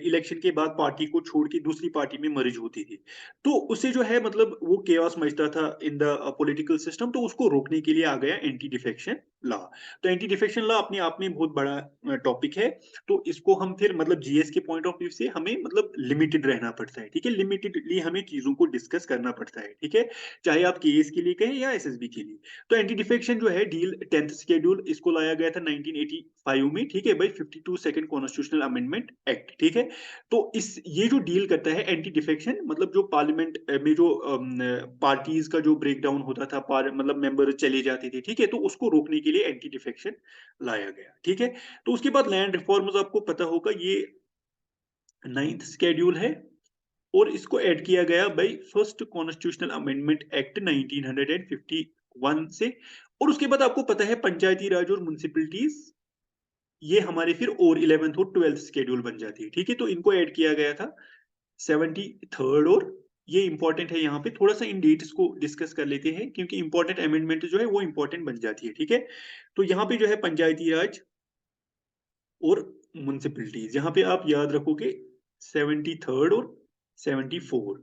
इलेक्शन के बाद पार्टी को छोड़ के दूसरी पार्टी में मर्ज होती थी। तो उससे जो है मतलब वो केओस मचता था इन द पॉलिटिकल सिस्टम, तो उसको रोकने के लिए आ गया एंटी डिफेक्शन लॉ। तो एंटी डिफेक्शन लॉ अपने आप में बहुत बड़ा टॉपिक है। तो इसको हम फिर मतलब जीएस के पॉइंट ऑफ व्यू से हमें मतलब लिमिटेड रहना पड़ता है, ठीक है। लिमिटेडली हमें चीजों को डिस्कस करना पड़ता है, ठीक है। चाहे आप केएस के लिए कहें या एसएसबी के लिए। तो एंटी डिफेक्शन जो है डील 10th शेड्यूल, इसको लाया गया था 1985 में, ठीक है, by 52 second constitutional amendment act, ठीक है। तो इस ये जो डील करता है एंटी डिफेक्शन, मतलब जो पार्लियामेंट में जो पार्टीज का जो ब्रेकडाउन होता था, मतलब मेंबर चले जाते थे, ठीक है, तो उसको रोकने के लिए एंटी डिफेक्शन लाया गया, ठीक है। तो उसके बाद लैंड रिफॉर्म्स आपको पता होगा, ये 9th शेड्यूल है। और इसको ऐड किया गया by first constitutional amendment act 1951 से। और उसके बाद आपको पता है पंचायती राज और म्युनिसिपैलिटीज, ये हमारे फिर और 11th और 12th शेड्यूल बन जाती है, ठीक है। तो इनको ऐड किया गया था 73rd। और ये इंपॉर्टेंट है, यहाँ पे थोड़ा सा इन डेट्स को डिस्कस कर लेते हैं क्योंकि इंपॉर्टेंट अमेंडमेंट जो है वो इंपॉर्टेंट बन जाती है, ठीक है। तो यहाँ पे जो है पंचायती राज और म्युनिसिपैलिटीज, यहाँ पे आप याद रखोगे 73rd और 74,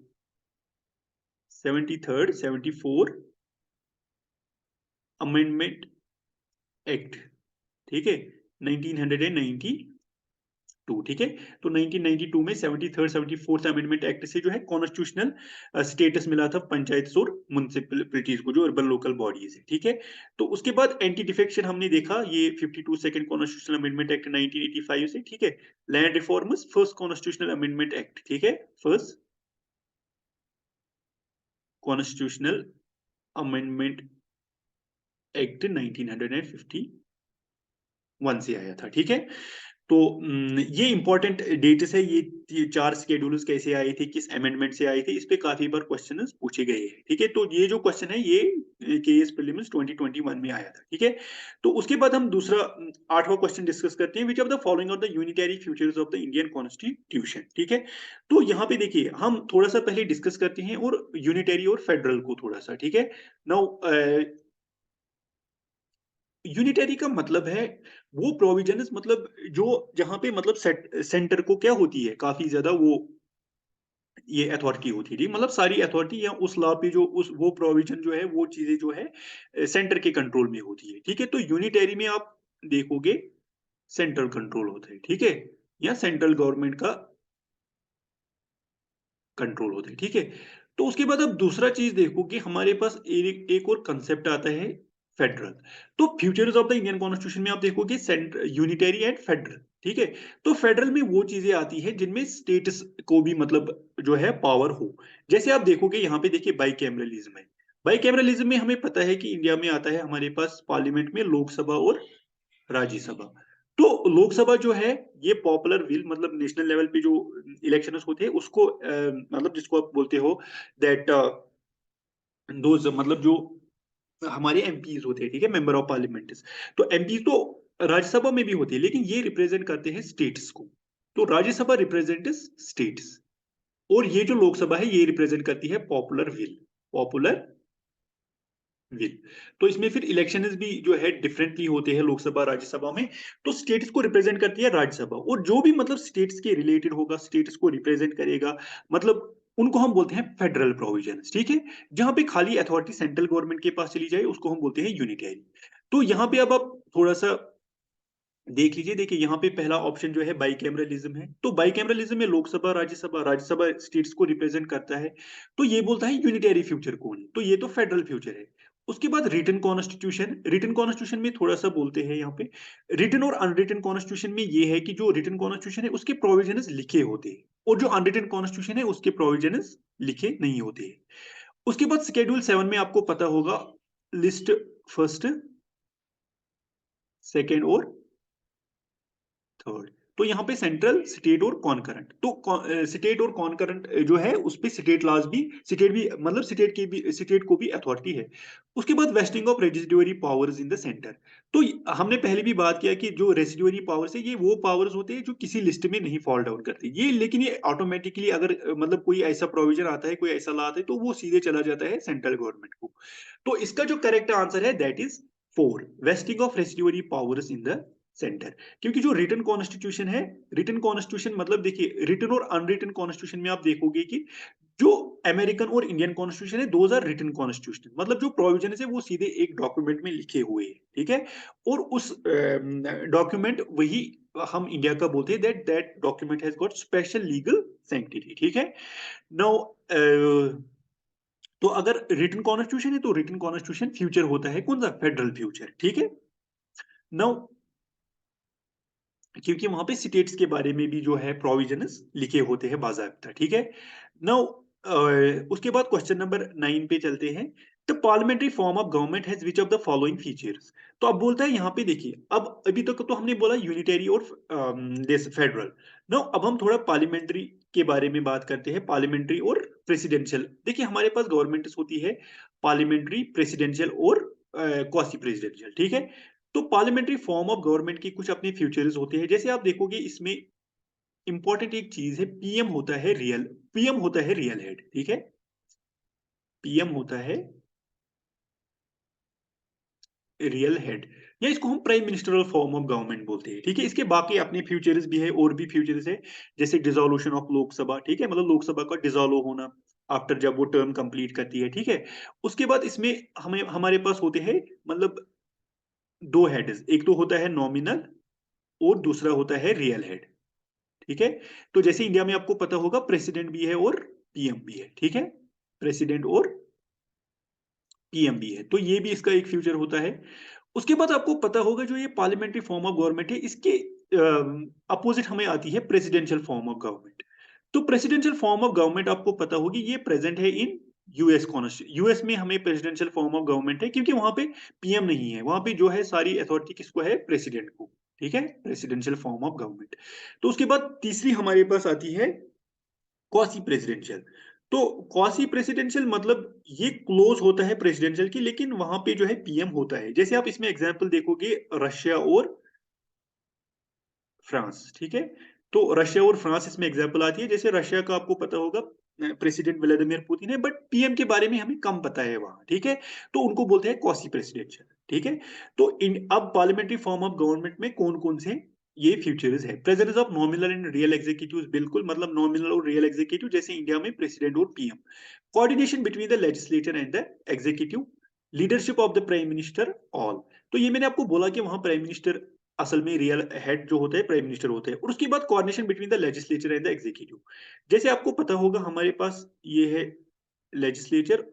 73rd 74 अमेंडमेंट एक्ट, ठीक है, 1992, ठीक है। तो 1992 में 73rd 74th अमेंडमेंट एक्ट से जो है कॉन्स्टिट्यूशनल स्टेटस मिला था पंचायत और म्युनिसिपैलिटीज को, जो अर्बन लोकल बॉडीज है, ठीक है। तो उसके बाद एंटी डिफेक्शन हमने देखा, ये 52 सेकंड कॉन्स्टिट्यूशनल अमेंडमेंट एक्ट 1985 से, ठीक है। Land reforms first constitutional amendment act, ठीक है, फर्स्ट कॉन्स्टिट्यूशनल अमेंडमेंट एक्ट 1951 से आया था, ठीक है। तो ये इंपॉर्टेंट डेट्स है, ये 4 शेड्यूल्स कैसे आए थे, किस अमेंडमेंट से आए थे, इस पे काफी बार क्वेश्चंस पूछे गए हैं, ठीक है। तो ये जो क्वेश्चन है ये केएस प्रीलिम्स 2021 में आया था, ठीक है। तो उसके बाद हम दूसरा 8वां क्वेश्चन डिस्कस करते हैं, which of the following are the unitary features of the Indian constitution, ठीक है। तो यहाँ पे देखिए हम थोड़ा सा पहले डिस्कस करते हैं और यूनिटरी और फेडरल को थोड़ा सा, ठीक है। नाउ यूनिटरी का मतलब है वो प्रोविजन, मतलब जो जहां पे मतलब सेंटर को क्या होती है, काफी ज्यादा वो ये अथॉरिटी होती थी, मतलब सारी अथॉरिटी या उस लॉ पे जो उस वो प्रोविजन जो है वो चीजें जो है सेंटर के कंट्रोल में होती है, ठीक है। तो यूनिटरी में आप देखोगे सेंट्रल कंट्रोल होता है, ठीक है, या सेंट्रल गवर्नमेंट का कंट्रोल होता है, ठीक है। तो उसके बाद अब दूसरा चीज देखो कि हमारे पास एक और कंसेप्ट आता है, फेडरल। तो futures of the Indian constitution में आप देखोगे सेंट्रल, यूनिटरी एंड फेडरल, ठीक है। तो फेडरल में वो चीजें आती है जिनमें स्टेट्स को भी मतलब जो है पावर हो। जैसे आप देखोगे यहाँ पे देखिए बाइकैमरलिज्म है। बाइकैमरलिज्म में हमें पता है कि इंडिया में आता है हमारे पास पार्लियामेंट में लोकसभा और राज्यसभा। तो लोकसभा जो है ये पॉपुलर विल, मतलब नेशनल लेवल पे जो इलेक्शंस होते हैं उसको मतलब जिसको आप बोलते हो दैट दोज, मतलब जो हमारे एमपीज होते हैं, ठीक है, मेंबर ऑफ पार्लियामेंट। तो एमपी तो राज्यसभा में भी होते हैं लेकिन ये रिप्रेजेंट करते हैं स्टेट्स को। तो राज्यसभा रिप्रेजेंट्स स्टेट्स, और ये जो लोकसभा है ये रिप्रेजेंट करती है पॉपुलर विल, पॉपुलर विल। तो इसमें फिर इलेक्शंस भी जो है डिफरेंटली होते हैं लोकसभा राज्यसभा में। तो स्टेट्स को रिप्रेजेंट करती है राज्यसभा, और जो भी मतलब स्टेट्स के रिलेटेड होगा, स्टेट्स को रिप्रेजेंट करेगा, मतलब उनको हम बोलते हैं फेडरल प्रोविजंस, ठीक है। जहां पे खाली अथॉरिटी सेंट्रल गवर्नमेंट के पास चली जाए उसको हम बोलते हैं यूनिटरी। तो यहाँ पे अब आप थोड़ा सा देख लीजिए, देखिए यहाँ पे पहला ऑप्शन जो है बाइकैमरलिज्म है। तो बाइकैमरलिज्म में लोकसभा राज्यसभा, राज्यसभा स्टेट्स को रिप्रेजेंट करता है। तो ये बोलता है यूनिटरी फ्यूचर कौन है, तो ये तो फेडरल फ्यूचर है। उसके बाद रिटन कॉन्स्टिट्यूशन, रिटन कॉन्स्टिट्यूशन में थोड़ा सा बोलते हैं यहाँ पे, रिटन और अनरिटन कॉन्स्टिट्यूशन में ये है कि जो रिटन कॉन्स्टिट्यूशन है उसके प्रोविजंस लिखे होते हैं, और जो अनरिटन कॉन्स्टिट्यूशन है उसके प्रोविजंस लिखे नहीं होते हैं। उसके बाद शेड्यूल 7 में आपको पता होगा लिस्ट फर्स्ट, सेकेंड और थर्ड। तो यहाँ पे सेंट्रल, स्टेट और कॉनकरेंट। तो स्टेट और कॉनकरेंट जो है उस पे स्टेट लॉज भी, स्टेट भी मतलब स्टेट की भी, स्टेट को भी अथॉरिटी है। उसके बाद wasting of residuary powers in the centre. तो हमने पहले भी बात किया कि जो रेजिडुअरी पावर्स है ये वो पावर्स होते हैं जो किसी लिस्ट में नहीं फॉल डाउन करते ये, लेकिन ये ऑटोमेटिकली अगर मतलब कोई ऐसा प्रोविजन आता है, कोई ऐसा लॉ आता है, तो वो सीधे चला जाता है सेंट्रल गवर्नमेंट को। तो इसका जो करेक्ट आंसर है that is 4, wasting of residuary powers in the centre. क्योंकि जो रिटन कॉन्स्टिट्यूशन है, रिटन कॉन्स्टिट्यूशन मतलब देखिए रिटन और अनरिटन कॉन्स्टिट्यूशन में आप देखोगे कि जो अमेरिकन और इंडियन कॉन्स्टिट्यूशन है, दोज आर रिटन कॉन्स्टिट्यूशन, मतलब जो प्रोविजन है वो सीधे एक डॉक्यूमेंट में लिखे हुए हैं, ठीक है। और उस डॉक्यूमेंट वही हम इंडिया का बोलते हैं that that document has got special legal sanctity, ठीक है। नाउ तो अगर रिटन कॉन्स्टिट्यूशन है तो रिटन कॉन्स्टिट्यूशन फ्यूचर होता है कौन सा, फेडरल फ्यूचर, ठीक है। नाउ क्योंकि वहां पे स्टेट्स के बारे में भी जो है प्रोविजंस लिखे होते हैं बाकायदा, ठीक है। नाउ उसके बाद क्वेश्चन नंबर 9 पे चलते हैं। The parliamentary form of government has which of the following features. तो अब बोलता है यहाँ पे देखिए, अब अभी तक तो हमने बोला यूनिटरी और दिस फेडरल। नाउ अब हम थोड़ा पार्लियामेंट्री के बारे में बात करते हैं, पार्लियामेंट्री और प्रेसिडेंशियल। देखिए हमारे पास गवर्नमेंट होती है पार्लियामेंट्री, प्रेसिडेंशियल और क्वासी प्रेसिडेंशियल, ठीक है। तो पार्लियामेंट्री फॉर्म ऑफ गवर्नमेंट की कुछ अपने फ्यूचर्स होते हैं। जैसे आप देखोगे इसमें इंपॉर्टेंट एक चीज है, पीएम होता है रियल, पीएम होता है रियल हेड, ठीक है। पीएम होता है रियल हेड, या इसको हम prime ministerial form of government बोलते हैं, ठीक है। इसके बाकी अपने फ्यूचर्स भी है, और भी फ्यूचर्स है, जैसे डिसोल्यूशन ऑफ लोकसभा, ठीक है, मतलब लोकसभा का डिसोल्व होना आफ्टर जब वो टर्म कंप्लीट करती है, ठीक है। उसके बाद इसमें हमें हमारे पास होते हैं मतलब दो हेड्स, एक तो होता है नॉमिनल और दूसरा होता है रियल हेड, ठीक है। तो जैसे इंडिया में आपको पता होगा प्रेसिडेंट भी है और पीएम भी है, ठीक है, प्रेसिडेंट और पीएम भी है, तो ये भी इसका एक फ्यूचर होता है। उसके बाद आपको पता होगा जो ये पार्लियामेंट्री फॉर्म ऑफ गवर्नमेंट है इसके अपोजिट हमें आती है प्रेसिडेंशियल फॉर्म ऑफ गवर्नमेंट। तो प्रेसिडेंशियल फॉर्म ऑफ गवर्नमेंट आपको पता होगी ये प्रेजेंट है इन यूएस कॉन्स्टिट्यूशन, यूएस में हमें प्रेसिडेंशियल फॉर्म ऑफ गवर्नमेंट है क्योंकि वहां पे पीएम नहीं है, वहां पे जो है सारी अथॉरिटी किसको है, प्रेसिडेंट को, ठीक है, प्रेसिडेंशियल फॉर्म ऑफ गवर्नमेंट। तो उसके बाद तीसरी हमारे पास आती है क्वासी प्रेसिडेंशियल। तो क्वासी प्रेसिडेंशियल मतलब ये क्लोज होता है प्रेसिडेंशियल की, लेकिन वहां पे जो है पीएम होता है। जैसे आप इसमें एग्जांपल देखोगे रशिया और फ्रांस, ठीक है। तो रशिया और फ्रांस इसमें एग्जांपल आती है। जैसे रशिया का आपको पता होगा प्रेसिडेंट व्लादिमीर पुतिन है, बट पीएम के बारे में हमें कम पता है वहां, ठीक है। तो उनको बोलते हैं क्वासी प्रेसिडेंशियल, ठीक है। तो अब पार्लियामेंट्री फॉर्म ऑफ गवर्नमेंट में कौन कौन से ये फीचर्स है? Presence of nominal and real executive, बिल्कुल मतलब नॉमिनल और रियल एग्जीक्यूटिव जैसे इंडिया में प्रेसिडेंट और PM. Coordination between the legislature and the executive, leadership of the prime minister all. तो ये मैंने आपको बोला कि वहां प्राइम मिनिस्टर असल में रियल हेड जो होता है प्राइम मिनिस्टर होता है। और उसके बाद coordination between the legislature and the executive. जैसे आपको पता होगा हमारे पास ये है लेजिस्लेचर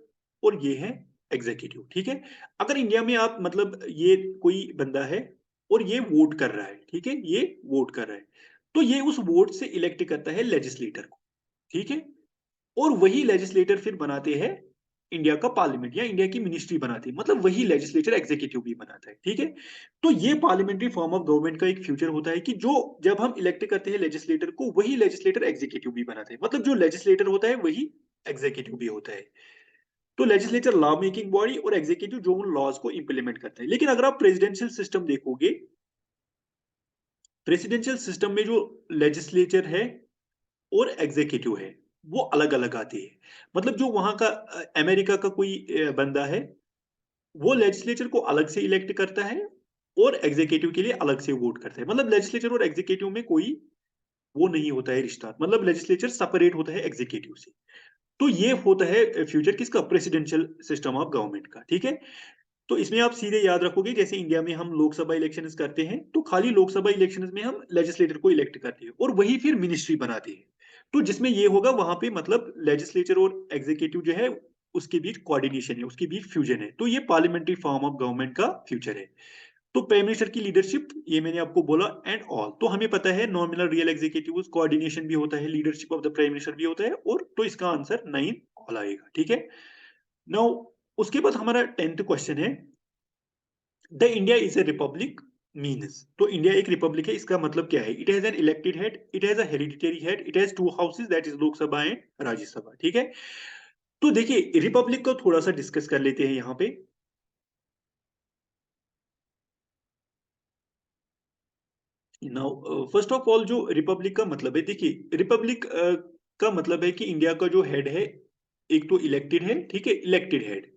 और ये है एग्जीक्यूटिव, ठीक है। अगर इंडिया में आप मतलब ये कोई बंदा है और ये वोट कर रहा है, ठीक है, ये वोट कर रहा है, तो ये उस वोट से इलेक्ट करता है लेजिस्लेटर को, ठीक है। और वही लेजिस्लेटर फिर बनाते हैं इंडिया का पार्लियामेंट या इंडिया की मिनिस्ट्री बनाती है, मतलब वही लेजिस्लेचर एग्जीक्यूटिव भी बनाता है, ठीक है। तो ये पार्लियामेंट्री फॉर्म ऑफ गवर्नमेंट का एक फ्यूचर होता है कि जो जब हम इलेक्ट करते हैं लेजिस्लेटर को, वही लेजिस्लेटर एग्जीक्यूटिव भी बनाते हैं, मतलब जो लेजिस्लेटर होता है वही एग्जीक्यूटिव भी होता है। तो लेजिस्लेचर लॉ मेकिंग बॉडी और एग्जीक्यूटिव जो उन लॉज को इंप्लीमेंट करता है। लेकिन अगर आप प्रेसिडेंशियल सिस्टम देखोगे, प्रेसिडेंशियल सिस्टम में जो लेजिस्लेचर है और एग्जीक्यूटिव है वो अलग अलग आती है। मतलब जो वहां का अमेरिका का कोई बंदा है, वो लेजिस्लेचर को अलग से इलेक्ट करता है और एग्जीक्यूटिव के लिए अलग से वोट करता है। मतलब लेजिस्लेचर और एग्जीक्यूटिव में कोई वो नहीं होता है रिश्ता, मतलब लेजिस्लेचर सेपरेट होता है एग्जीक्यूटिव से। तो ये होता है फ्यूचर किसका? प्रेसिडेंशियल सिस्टम ऑफ गवर्नमेंट का, ठीक है। तो इसमें आप सीधे याद रखोगे जैसे इंडिया में हम लोकसभा इलेक्शंस करते हैं, तो खाली लोकसभा इलेक्शंस में हम लेजिस्लेटर को इलेक्ट करते हैं और वही फिर मिनिस्ट्री बनाते हैं। तो जिसमें ये होगा वहां पे मतलब लेजिस्लेचर और एग्जीक्यूटिव जो है उसके बीच कोऑर्डिनेशन है, उसके बीच फ्यूजन है। तो ये पार्लियामेंट्री फॉर्म ऑफ गवर्नमेंट का फ्यूचर है। तो प्राइम मिनिस्टर की लीडरशिप ये मैंने आपको बोला एंड ऑल। तो हमें पता है नॉमिनल रियल एग्जीक्यूटिव कोऑर्डिनेशन भी होता है, leadership of the prime minister भी होता है, और तो इसका आंसर 9 ऑल आएगा, ठीक है। नाउ उसके बाद हमारा 10th क्वेश्चन है, the India is a Republic means. तो इंडिया एक रिपब्लिक है, इसका मतलब क्या है? It has an elected head, it has a hereditary head, it has to houses that is Lok Sabha and Rajya Sabha, ठीक है। तो देखिए रिपब्लिक को थोड़ा सा डिस्कस कर लेते हैं यहाँ पे। नाउ फर्स्ट ऑफ ऑल जो रिपब्लिक का मतलब है, देखिए रिपब्लिक का मतलब है कि इंडिया का जो हेड है एक तो इलेक्टेड है, ठीक है, इलेक्टेड हेड।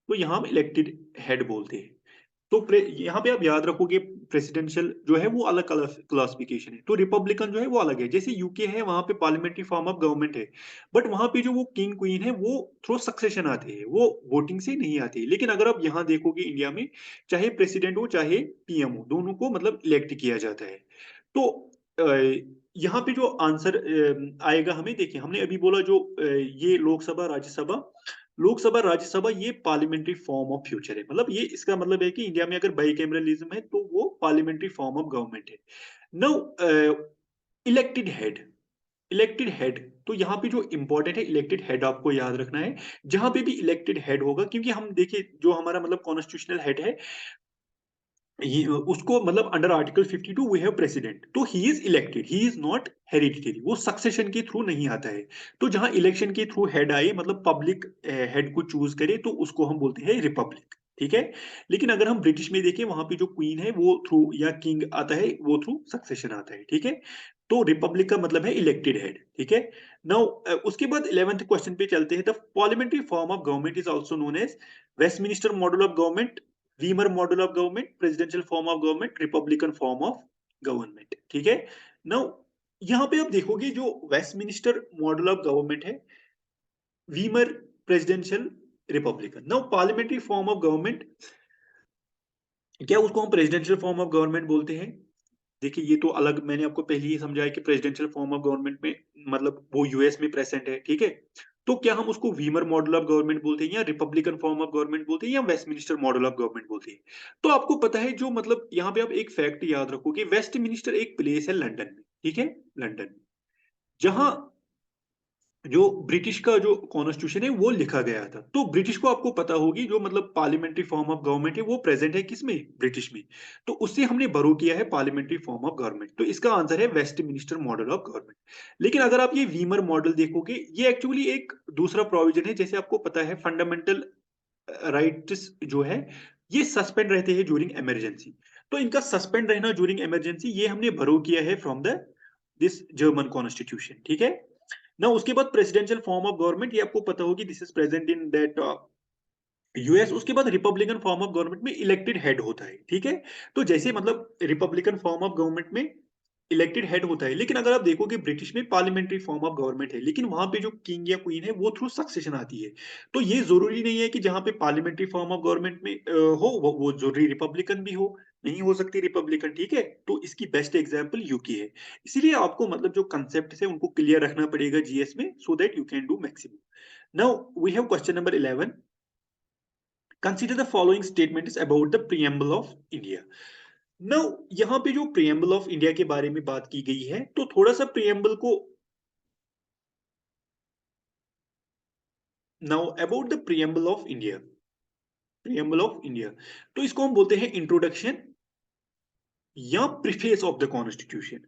तो यहाँ हम इलेक्टेड हेड बोलते हैं। तो यहाँ पे आप याद रखोगे प्रेसिडेंशियल जो है वो अलग क्लासिफिकेशन है, तो रिपब्लिकन जो है वो अलग है। जैसे यूके है वहां पे पार्लियामेंट्री फॉर्म ऑफ गवर्नमेंट है, बट वहां पे जो वो किंग क्वीन है वो थ्रू सक्सेशन आते हैं, वो वोटिंग से नहीं आते। लेकिन अगर आप यहाँ देखोगे इंडिया में, चाहे प्रेसिडेंट हो चाहे पीएम हो, दोनों को मतलब इलेक्ट किया जाता है। तो यहाँ पे जो आंसर आएगा हमें, देखिए हमने अभी बोला जो ये लोकसभा राज्यसभा, लोकसभा राज्यसभा ये पार्लियामेंट्री फॉर्म ऑफ फ्यूचर है। मतलब ये इसका मतलब है कि इंडिया में अगर बाइकैमरलिज्म है तो वो पार्लियामेंट्री फॉर्म ऑफ गवर्नमेंट है। Now elected head, elected head, तो यहाँ पे जो इंपॉर्टेंट है इलेक्टेड हेड आपको याद रखना है। जहां पे भी इलेक्टेड हेड होगा, क्योंकि हम देखिए जो हमारा मतलब कॉन्स्टिट्यूशनल हेड है उसको मतलब under article 52 we have president, तो he is elected, he is not hereditary, वो सक्सेशन के थ्रू नहीं आता है। तो जहां इलेक्शन के थ्रू हेड आए, मतलब पब्लिक हेड को चूज करे, तो उसको हम बोलते हैं रिपब्लिक, ठीक है। लेकिन अगर हम ब्रिटिश में देखें वहां पे जो क्वीन है वो थ्रू या किंग आता है, वो थ्रू सक्सेशन आता है, ठीक है। तो रिपब्लिक का मतलब है इलेक्टेड हेड, ठीक है। नाउ उसके बाद 11th क्वेश्चन पे चलते हैं। The parliamentary form of government is also known as Westminster model of government, Weimar model of government, presidential form of government, republican form of government, ठीक है। नाउ यहाँ पे आप देखोगे जो वेस्टमिनिस्टर मॉडल ऑफ गवर्नमेंट है, Weimar presidential, republican. Now parliamentary form of government, क्या उसको हम प्रेसिडेंशियल फॉर्म ऑफ गवर्नमेंट बोलते हैं? देखिए ये तो अलग, मैंने आपको पहले ही समझाया कि प्रेसिडेंशियल फॉर्म ऑफ गवर्नमेंट में मतलब वो यूएस में प्रेजेंट है, ठीक है। तो क्या हम उसको वीमर मॉडल ऑफ गवर्नमेंट बोलते हैं या रिपब्लिकन फॉर्म ऑफ गवर्नमेंट बोलते हैं या वेस्टमिनिस्टर मॉडल ऑफ गवर्नमेंट बोलते हैं? तो आपको पता है जो मतलब यहाँ पे आप एक फैक्ट याद रखो कि वेस्टमिनिस्टर एक प्लेस है लंदन में, ठीक है, लंदन में, जहां जो ब्रिटिश का जो कॉन्स्टिट्यूशन है वो लिखा गया था। तो ब्रिटिश को आपको पता होगी जो मतलब पार्लियामेंट्री फॉर्म ऑफ गवर्नमेंट है वो प्रेजेंट है किसमें? ब्रिटिश में। तो उससे हमने बरो किया है पार्लियामेंट्री फॉर्म ऑफ गवर्नमेंट, तो इसका आंसर है वेस्टमिनिस्टर मॉडल ऑफ गवर्नमेंट। लेकिन अगर आप ये वीमर मॉडल देखोगे, ये एक्चुअली एक दूसरा प्रोविजन है। जैसे आपको पता है फंडामेंटल राइट्स जो है ये सस्पेंड रहते हैं ड्यूरिंग इमरजेंसी। तो इनका सस्पेंड रहना ड्यूरिंग इमरजेंसी ये हमने बरो किया है from the this German constitution, ठीक है ना। उसके बाद प्रेसिडेंशियल फॉर्म ऑफ गवर्नमेंट, ये आपको पता होगी, this is present in that US, उसके बाद रिपब्लिकन फॉर्म ऑफ गवर्नमेंट में इलेक्टेड हेड होता है, ठीक है। तो जैसे मतलब रिपब्लिकन फॉर्म ऑफ गवर्नमेंट में इलेक्टेड हेड होता है, लेकिन अगर आप देखोगे ब्रिटिश में पार्लियामेंट्री फॉर्म ऑफ गवर्नमेंट है, लेकिन वहां पे जो किंग या क्वीन है वो थ्रू सक्सेशन आती है। तो ये जरूरी नहीं है कि जहां पे पार्लियामेंट्री फॉर्म ऑफ गवर्नमेंट में हो वो जरूरी रिपब्लिकन भी हो, नहीं हो सकती रिपब्लिकन, ठीक है। तो इसकी बेस्ट एग्जांपल यूके है। इसीलिए आपको मतलब जो कंसेप्ट है उनको क्लियर रखना पड़ेगा जीएस में, so that you can do maximum. Now we have question number 11। Consider the following statements about the preamble of India. Now, यहाँ पे जो preamble of India के बारे में बात की गई है, तो थोड़ा सा preamble को now about the preamble of India. preamble of India, तो इसको हम बोलते हैं इंट्रोडक्शन या प्रीफेस ऑफ द कॉन्स्टिट्यूशन।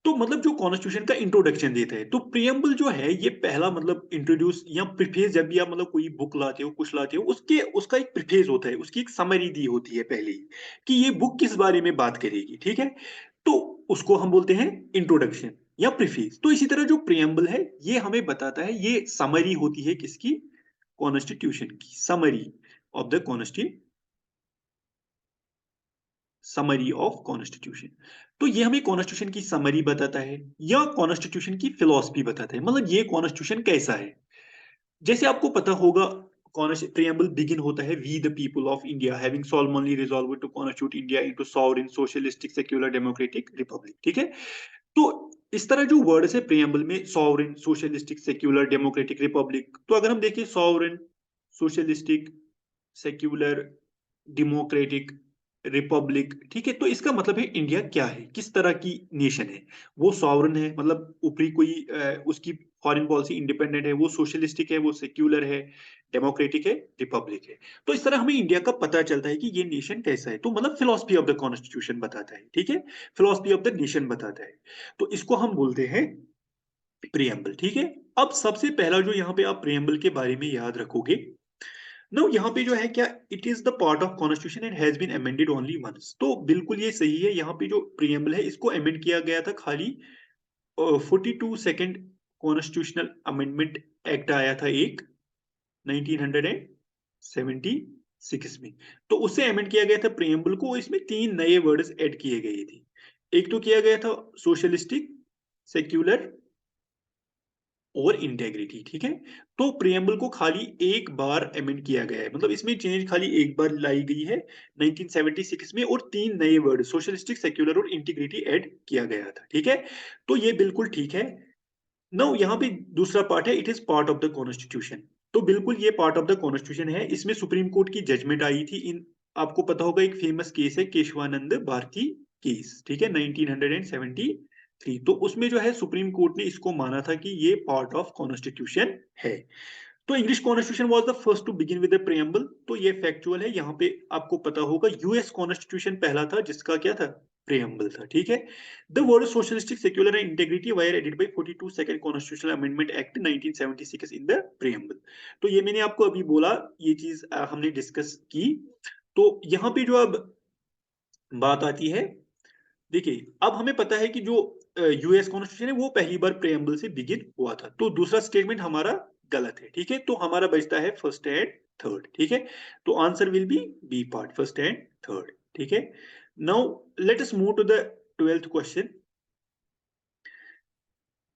तो मतलब जो कॉन्स्टिट्यूशन का इंट्रोडक्शन देता है, तो प्रियम्बल जो है ये पहला मतलब इंट्रोड्यूस या प्रीफेस, जब भी आप मतलब कोई बुक लाते हो कुछ लाते हो, उसके उसका एक प्रीफेस होता है, उसकी एक समरी दी होती है पहले ही कि ये बुक किस बारे में बात करेगी, ठीक है। तो उसको हम बोलते हैं इंट्रोडक्शन या प्रीफेस। तो इसी तरह जो प्रियम्बल है ये हमें बताता है, ये समरी होती है किसकी, कॉन्स्टिट्यूशन की, summary of the constitution, summary of constitution. तो ये हमें कॉन्स्टिट्यूशन की समरी बताता है या कॉन्स्टिट्यूशन की फिलॉसफी बताता है, मतलब ये कॉन्स्टिट्यूशन कैसा है। जैसे आपको पता होगा, प्रियम्बल बिगिन होता है, we the people of India having solemnly resolved to constitute India into sovereign socialistic secular democratic republic, ठीक है। तो इस तरह जो वर्ड है प्रियम्बल में, sovereign socialistic secular democratic Republic, तो अगर हम देखें sovereign socialistic secular democratic republic, ठीक है, तो इसका मतलब है इंडिया क्या है, किस तरह की नेशन है। वो सॉवरन है, मतलब ऊपरी कोई उसकी फॉरेन पॉलिसी इंडिपेंडेंट है, वो सोशलिस्टिक है, वो सेक्युलर है, डेमोक्रेटिक है, रिपब्लिक है। तो इस तरह हमें इंडिया का पता चलता है कि ये नेशन कैसा है, तो मतलब फिलोसफी ऑफ द कॉन्स्टिट्यूशन बताता है, ठीक है, फिलोसफी ऑफ द नेशन बताता है। तो इसको हम बोलते हैं प्रियम्बल, ठीक है। अब सबसे पहला जो यहाँ पे आप प्रियम्बल के बारे में याद रखोगे, नो यहाँ पे जो है क्या, it is the part of constitution and has been amended only once. तो बिल्कुल ये सही है, यहाँ पे जो प्रियम्बल है इसको अमेंड किया गया था खाली 42 सेकेंड कॉन्स्टिट्यूशनल अमेंडमेंट एक्ट आया था एक 1976 में। तो उससे अमेंड किया गया था प्रियम्बल को, इसमें 3 नए वर्ड्स ऐड किए गए थे। एक तो किया गया था सोशलिस्टिक, सेक्युलर और इंटेग्रिटी, ठीक है। तो प्रियम्बल को खाली एक बार अमेंड किया गया है, मतलब इसमें चेंज खाली एक बार लाई गई है 1976 में, और 3 नए वर्ड सोशलिस्टिक, सेक्युलर और इंटीग्रिटी ऐड किया गया था, ठीक है। तो ये बिल्कुल ठीक है। नाउ यहाँ पे दूसरा पार्ट है, it is part of the constitution. तो बिल्कुल ये पार्ट ऑफ द कॉन्स्टिट्यूशन है, इसमें सुप्रीम कोर्ट की जजमेंट आई थी इन, आपको पता होगा एक फेमस केस है केशवानंद भारती केस, ठीक है, 1973। तो उसमें जो है सुप्रीम कोर्ट ने इसको माना था कि ये पार्ट ऑफ कॉन्स्टिट्यूशन है। तो English constitution was the first to begin with the preamble, तो ये फैक्चुअल है। यहाँ पे आपको पता होगा यूएस कॉन्स्टिट्यूशन पहला था जिसका क्या था, प्रियम्बल था, ठीक है। The word socialistic, secular and integrity were added by 42 second constitutional amendment act 1976 in the preamble. तो ये मैंने आपको अभी बोला, ये चीज हमने डिस्कस की। तो यहाँ पे जो अब बात आती है, देखिए अब हमें पता है कि जो यूएस कॉन्स्टिट्यूशन है वो पहली बार प्रेम्बल से बिगिन हुआ था, तो दूसरा स्टेटमेंट हमारा गलत है, ठीक है। तो हमारा बचता है फर्स्ट एंड थर्ड, ठीक है। तो answer will be part, first and third, ठीक है। Now let us move to the 12th question.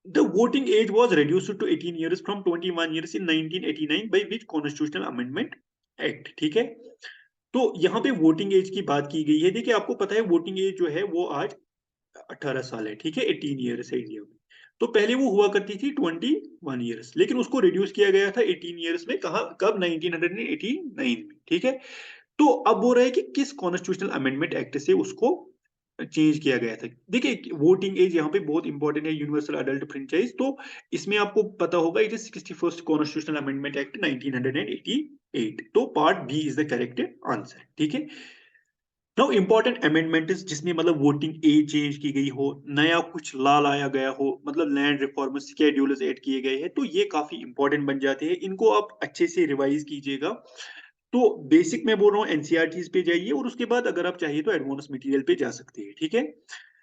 The voting age was reduced to 18 years from 21 years in 1989 by which constitutional amendment act, ठीक है। तो यहाँ पे वोटिंग एज की बात की गई है। देखिए आपको पता है वोटिंग एज जो है वो आज 18 साल है, ठीक है, 18 ईयर्स है इंडिया में। तो पहले वो हुआ करती थी 21 ईयर्स, लेकिन उसको रिड्यूस किया गया था 18 ईयर्स में, कहा कब, 1989 में, ठीक है। तो अब वो रहा है कि किस कॉन्स्टिट्यूशनल अमेंडमेंट एक्ट से उसको चेंज किया गया था। देखिए वोटिंग एज यहाँ पे बहुत इंपॉर्टेंट है, यूनिवर्सल अडल्ट फ्रेंचाइज। तो इसमें आपको पता होगा it is 61st constitutional amendment act 1988। तो part B is the correct answer, ठीक है। नाउ इंपॉर्टेंट अमेंडमेंट जिसमें मतलब वोटिंग एज चेंज की गई हो, नया कुछ लॉ लाया गया हो, मतलब लैंड रिफॉर्म शेड्यूल्स ऐड किए गए हैं, तो ये काफी इंपॉर्टेंट बन जाते हैं, इनको आप अच्छे से रिवाइज कीजिएगा। तो बेसिक मैं बोल रहा हूँ एनसीईआरटीज पे जाइए, और उसके बाद अगर आप चाहिए तो एडवांस मटेरियल पे जा सकते हैं, ठीक है।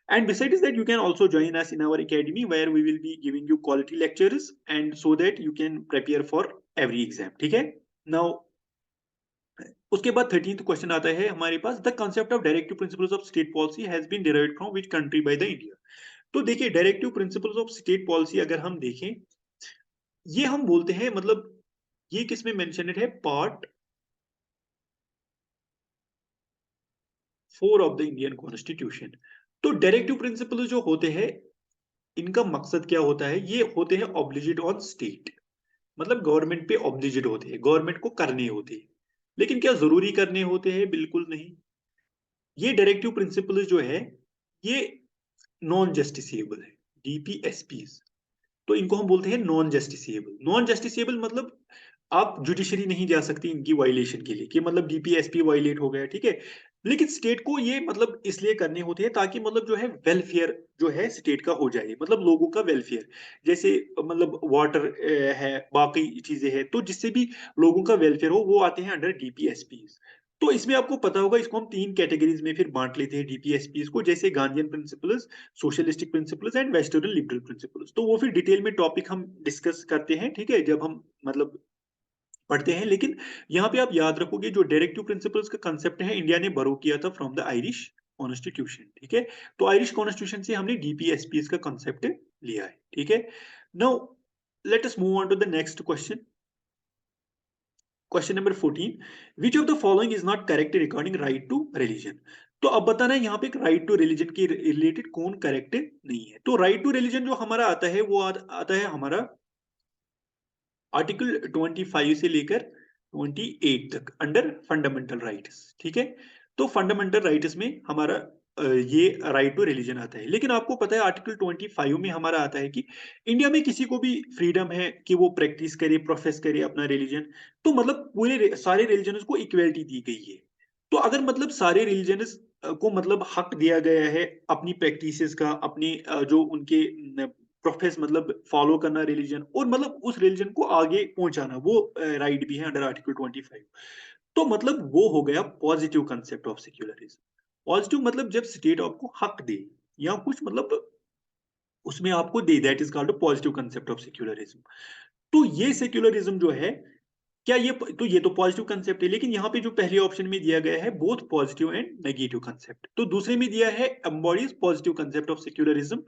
And besides that, you can also join us in our academy where we will be giving you quality lectures and so that you can prepare for every exam. ठीक है? Now उसके बाद 13th क्वेश्चन आता है हमारे पास, the concept of directive principles of state policy has been derived from which country by the India. तो देखिए directive principles of state policy अगर हम देखें, ये हम बोलते हैं मतलब ये किसमें मेंशनड है, part 4 of the Indian constitution. तो डायरेक्टिव प्रिंसिपल जो होते हैं, इनका मकसद क्या होता है, ये होते हैं ऑब्लिगेट ऑन स्टेट, मतलब गवर्नमेंट पे ऑब्लिगेट होते हैं, गवर्नमेंट को करने होते हैं। लेकिन क्या जरूरी करने होते हैं, बिल्कुल नहीं। ये डायरेक्टिव प्रिंसिपल जो है, ये नॉन जस्टिसेबल है, डीपीएसपीज। तो इनको हम बोलते हैं नॉन जस्टिसेबल। नॉन जस्टिसेबल मतलब आप जुडिशरी नहीं जा सकती इनकी वायलेशन के लिए, कि मतलब डीपीएसपी वायलेट हो गया, ठीक है। लेकिन स्टेट को ये मतलब इसलिए करने होते हैं ताकि मतलब जो है वेलफेयर जो है स्टेट का हो जाए, मतलब लोगों का वेलफेयर। जैसे मतलब वाटर है, बाकी चीजें हैं, तो जिससे भी लोगों का वेलफेयर हो, वो आते हैं अंडर डीपीएसपी। तो इसमें आपको पता होगा, इसको हम तीन कैटेगरीज में फिर बांट लेते हैं डीपीएसपी को, जैसे Gandhian principles, socialistic principles and western liberal principles. तो वो फिर डिटेल में टॉपिक हम डिस्कस करते हैं, ठीक है, जब हम मतलब पढ़ते हैं। लेकिन यहाँ पे आप याद रखोगे, जो डायरेक्टिव प्रिंसिपल्स का कंसेप्ट है, इंडिया ने बरो किया था फ्रॉम द आयरिश कॉन्स्टिट्यूशन, ठीक है। तो आयरिश कॉन्स्टिट्यूशन से हमने डीपीएसपीएस का कंसेप्ट लिया है, ठीक है। Now let us move on to the next question. Question number 14, which of the following is not correct regarding right to religion. तो अब बताना है यहाँ पे राइट टू रिलीजन के रिलेटेड कौन करेक्ट नहीं है। तो राइट टू रिलीजन जो हमारा आता है, वो आता है हमारा आर्टिकल 25 से लेकर 28 तक अंडर फंडामेंटल राइट्स, ठीक है। तो फंडामेंटल राइट्स में हमारा ये राइट टू रिलीजन आता है। लेकिन आपको पता है आर्टिकल 25 में हमारा आता है कि इंडिया में किसी को भी फ्रीडम है कि वो प्रैक्टिस करे, प्रोफेस करे अपना रिलीजन। तो मतलब पूरे सारे रिलीजन को इक्वलिटी दी गई है। तो अगर मतलब सारे रिलीजन को मतलब हक दिया गया है अपनी प्रैक्टिसेस का, अपनी जो उनके प्रोफेस मतलब फॉलो करना रिलीजन, और मतलब उस रिलीजन को आगे पहुंचाना, वो राइट भी है अंडर आर्टिकल 25। तो मतलब वो हो गया positive concept of secularism. Positive मतलब जब स्टेट आपको हक दे या कुछ मतलब उसमें आपको दे, that is called positive concept of secularism. तो ये सेक्युलरिज्म जो है, क्या ये तो ये तो पॉजिटिव कंसेप्ट है। लेकिन यहाँ पे जो पहले ऑप्शन में दिया गया है both positive and negative concept, तो दूसरे में दिया है embodies positive concept of secularism.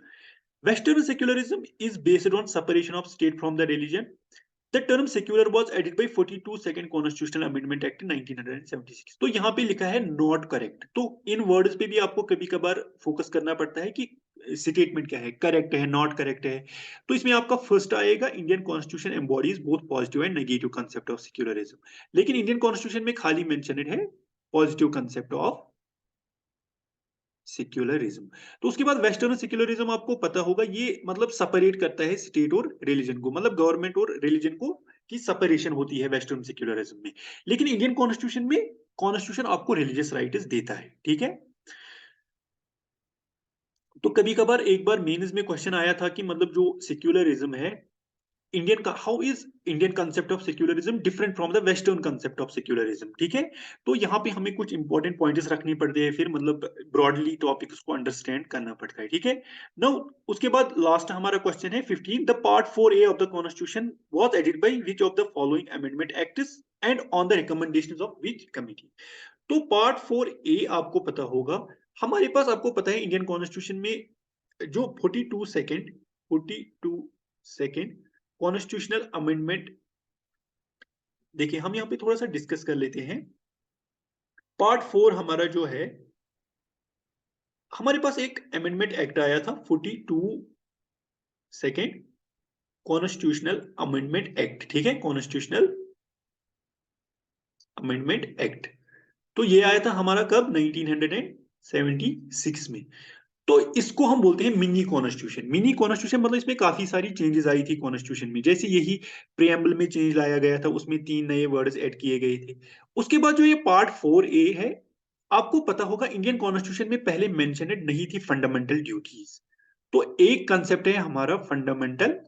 Western secularism is based on separation of state from the religion. The term secular was added by 42 Second Constitutional Amendment Act in 1976। तो यहाँ पे लिखा है नॉट करेक्ट। तो इन वर्ड्स पे भी आपको कभी कभार फोकस करना पड़ता है कि स्टेटमेंट क्या है, करेक्ट है, नॉट करेक्ट है। तो इसमें आपका फर्स्ट आएगा, Indian constitution embodies both positive and negative concept of secularism. लेकिन इंडियन कॉन्स्टिट्यूशन में खाली मेंशनड है पॉजिटिव कंसेप्ट ऑफ सेक्युलरिज्म। तो उसके बाद वेस्टर्न सेक्युलरिज्म आपको पता होगा, ये मतलब सेपरेट करता है स्टेट और रिलीजन को, मतलब गवर्नमेंट और रिलीजन को की सेपरेशन होती है वेस्टर्न सेक्युलरिज्म में। लेकिन इंडियन कॉन्स्टिट्यूशन में कॉन्स्टिट्यूशन आपको रिलीजियस राइट्स देता है, ठीक है। तो कभी कभार एक बार मेंस में क्वेश्चन आया था कि मतलब जो सेक्युलरिज्म है इंडियन का, how is Indian concept of secularism different from the western concept of secularism, ठीक है। तो यहाँ पे हमें कुछ इंपॉर्टेंट पॉइंट्स रखने पड़ते हैं, फिर मतलब ब्रॉडली टॉपिक्स को अंडरस्टैंड करना पड़ता है, ठीक है। नाउ उसके बाद लास्ट हमारा क्वेश्चन है 15, the part 4A of the constitution was added by which of the following amendment acts and on the recommendations of which committee. तो पार्ट 4A आपको पता होगा, हमारे पास आपको पता है इंडियन कॉन्स्टिट्यूशन में जो 42 सेकेंड कॉन्स्टिट्यूशनल अमेंडमेंट, देखिए हम यहाँ पे थोड़ा सा डिस्कस कर लेते हैं। पार्ट 4 हमारा जो है, हमारे पास एक अमेंडमेंट एक्ट आया था 42 सेकेंड कॉन्स्टिट्यूशनल अमेंडमेंट एक्ट, ठीक है, कॉन्स्टिट्यूशनल अमेंडमेंट एक्ट। तो ये आया था हमारा कब, 1976 में। तो इसको हम बोलते हैं मिनी कॉन्स्टिट्यूशन। मिनी कॉन्स्टिट्यूशन मतलब इसमें काफी सारी चेंजेस आई थी कॉन्स्टिट्यूशन में, जैसे यही प्रियम्बल में चेंज लाया गया था, उसमें 3 नए वर्ड्स ऐड किए गए थे। उसके बाद जो ये पार्ट 4A है, आपको पता होगा इंडियन कॉन्स्टिट्यूशन में पहले मेंशनड नहीं थी फंडामेंटल ड्यूटीज। तो एक कंसेप्ट है हमारा फंडामेंटल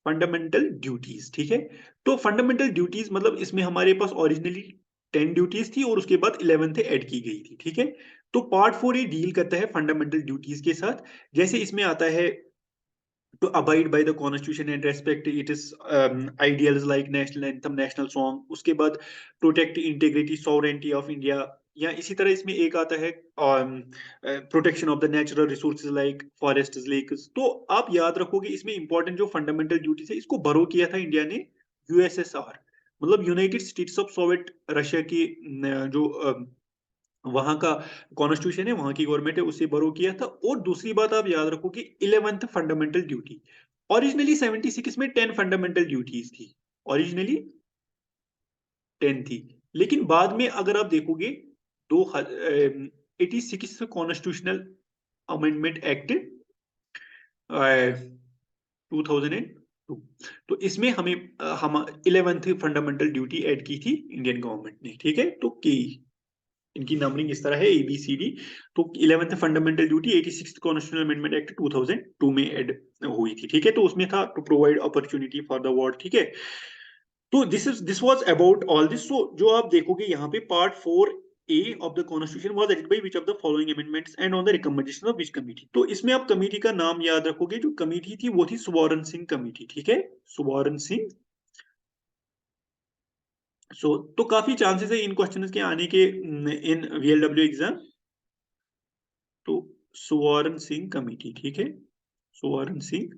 फंडामेंटल ड्यूटीज, ठीक है। तो फंडामेंटल ड्यूटीज मतलब इसमें हमारे पास ओरिजिनली 10 ड्यूटीज थी और उसके बाद 11th ऐड की गई थी, ठीक है। तो पार्ट 4 ये डील करता है फंडामेंटल ड्यूटीज के साथ। जैसे इसमें आता है to abide by the constitution and respect its ideals like national anthem, national song. उसके बाद protect integrity sovereignty of India, या इसी तरह इसमें एक आता है protection of the natural resources like forest lakes. तो आप याद रखोगे इसमें इंपॉर्टेंट जो फंडामेंटल ड्यूटीज है इसको बरो किया था इंडिया ने यूएसएसआर, मतलब United states of Soviet Russia की जो वहां का कॉन्स्टिट्यूशन है, वहां की गवर्नमेंट है, उससे बरो किया था। और दूसरी बात आप याद रखो कि 11th फंडामेंटल ड्यूटी, ओरिजिनली 76 में 10 फंडामेंटल ड्यूटीज थी, ओरिजिनली 10 थी, लेकिन बाद में अगर आप देखोगे 86 कॉन्स्टिट्यूशनल अमेंडमेंट एक्ट 2002, तो इसमें हमें हम 11th फंडामेंटल ड्यूटी ऐड की थी इंडियन गवर्नमेंट ने, ठीक है। तो की इनकी नंबरिंग इस तरह है ABCD। तो 11th fundamental duty 86 constitutional amendment act 2002 में ऐड हुई थी, ठीक है। तो उसमें था to provide opportunity for the world, ठीक है। तो this was about all this. So जो आप देखोगे यहाँ पे part 4A of the constitution was added by which of the following amendments and on the recommendation of which committee। तो इसमें आप कमेटी का नाम याद रखोगे, जो कमेटी थी वो थी सुवर्ण सिंह कमेटी, ठीक है, सुवर्ण सिंह। तो काफी चांसेस है इन क्वेश्चंस के आने के इन VLW एग्जाम। तो सुवर्ण सिंह कमेटी, ठीक है, सुवर्ण सिंह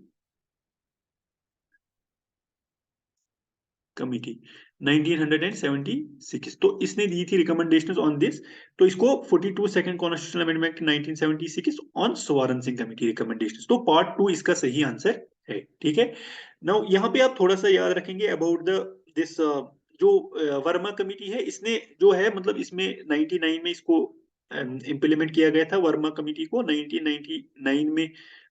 कमेटी 1976। तो इसने दी थी रिकमेंडेशंस ऑन दिस। तो इसको 42 सेकंड कॉन्स्टिट्यूशनल अमेंडमेंट 1976 ऑन सुवर्ण सिंह कमेटी रिकमेंडेशंस। तो पार्ट 2 इसका सही आंसर है, ठीक है। नाउ यहाँ पे आप थोड़ा सा याद रखेंगे अबाउट द दिस जो वर्मा कमेटी है, इसने जो है मतलब इसमें 99 में इसको इम्प्लीमेंट किया गया था, वर्मा कमेटी को 1999 में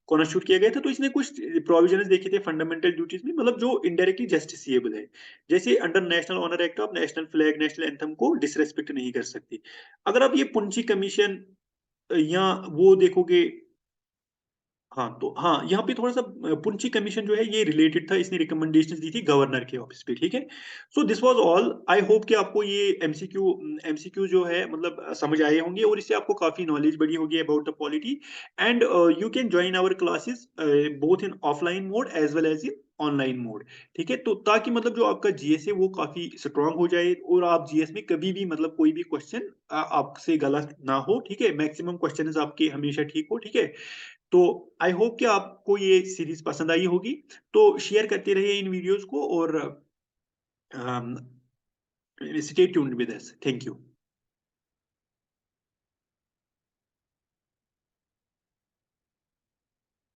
कॉन्स्टिट्यूट किया गया था। तो इसने कुछ प्रोविजंस देखे थे फंडामेंटल ड्यूटीज में, मतलब जो इनडायरेक्टली जस्टिसिएबल है, जैसे under national honour act of national flag national anthem को डिसरेस्पेक्ट नहीं कर सकती। अगर आप ये पुंची कमीशन या वो देखोगे, हाँ तो हाँ यहाँ पे थोड़ा सा पुंची कमीशन जो है ये रिलेटेड था, इसने रिकमेंडेशंस दी थी गवर्नर के ऑफिस पे, ठीक है। So this was all. I hope कि आपको ये एमसीक्यू जो है मतलब समझ आए होंगे, और इससे आपको काफी नॉलेज बढ़ी होगी about the polity. And you can join our classes both in offline mode as well as in online mode, ठीक है। तो ताकि मतलब जो आपका जीएस है वो काफी स्ट्रांग हो जाए, और आप जीएस में कभी भी मतलब कोई भी क्वेश्चन आपसे गलत ना हो, ठीक है, मैक्सिमम क्वेश्चन आपके हमेशा ठीक हो, ठीक है। तो आई होप कि आपको ये सीरीज पसंद आई होगी। तो शेयर करते रहिए इन वीडियोस को, और stay tuned with us. Thank you.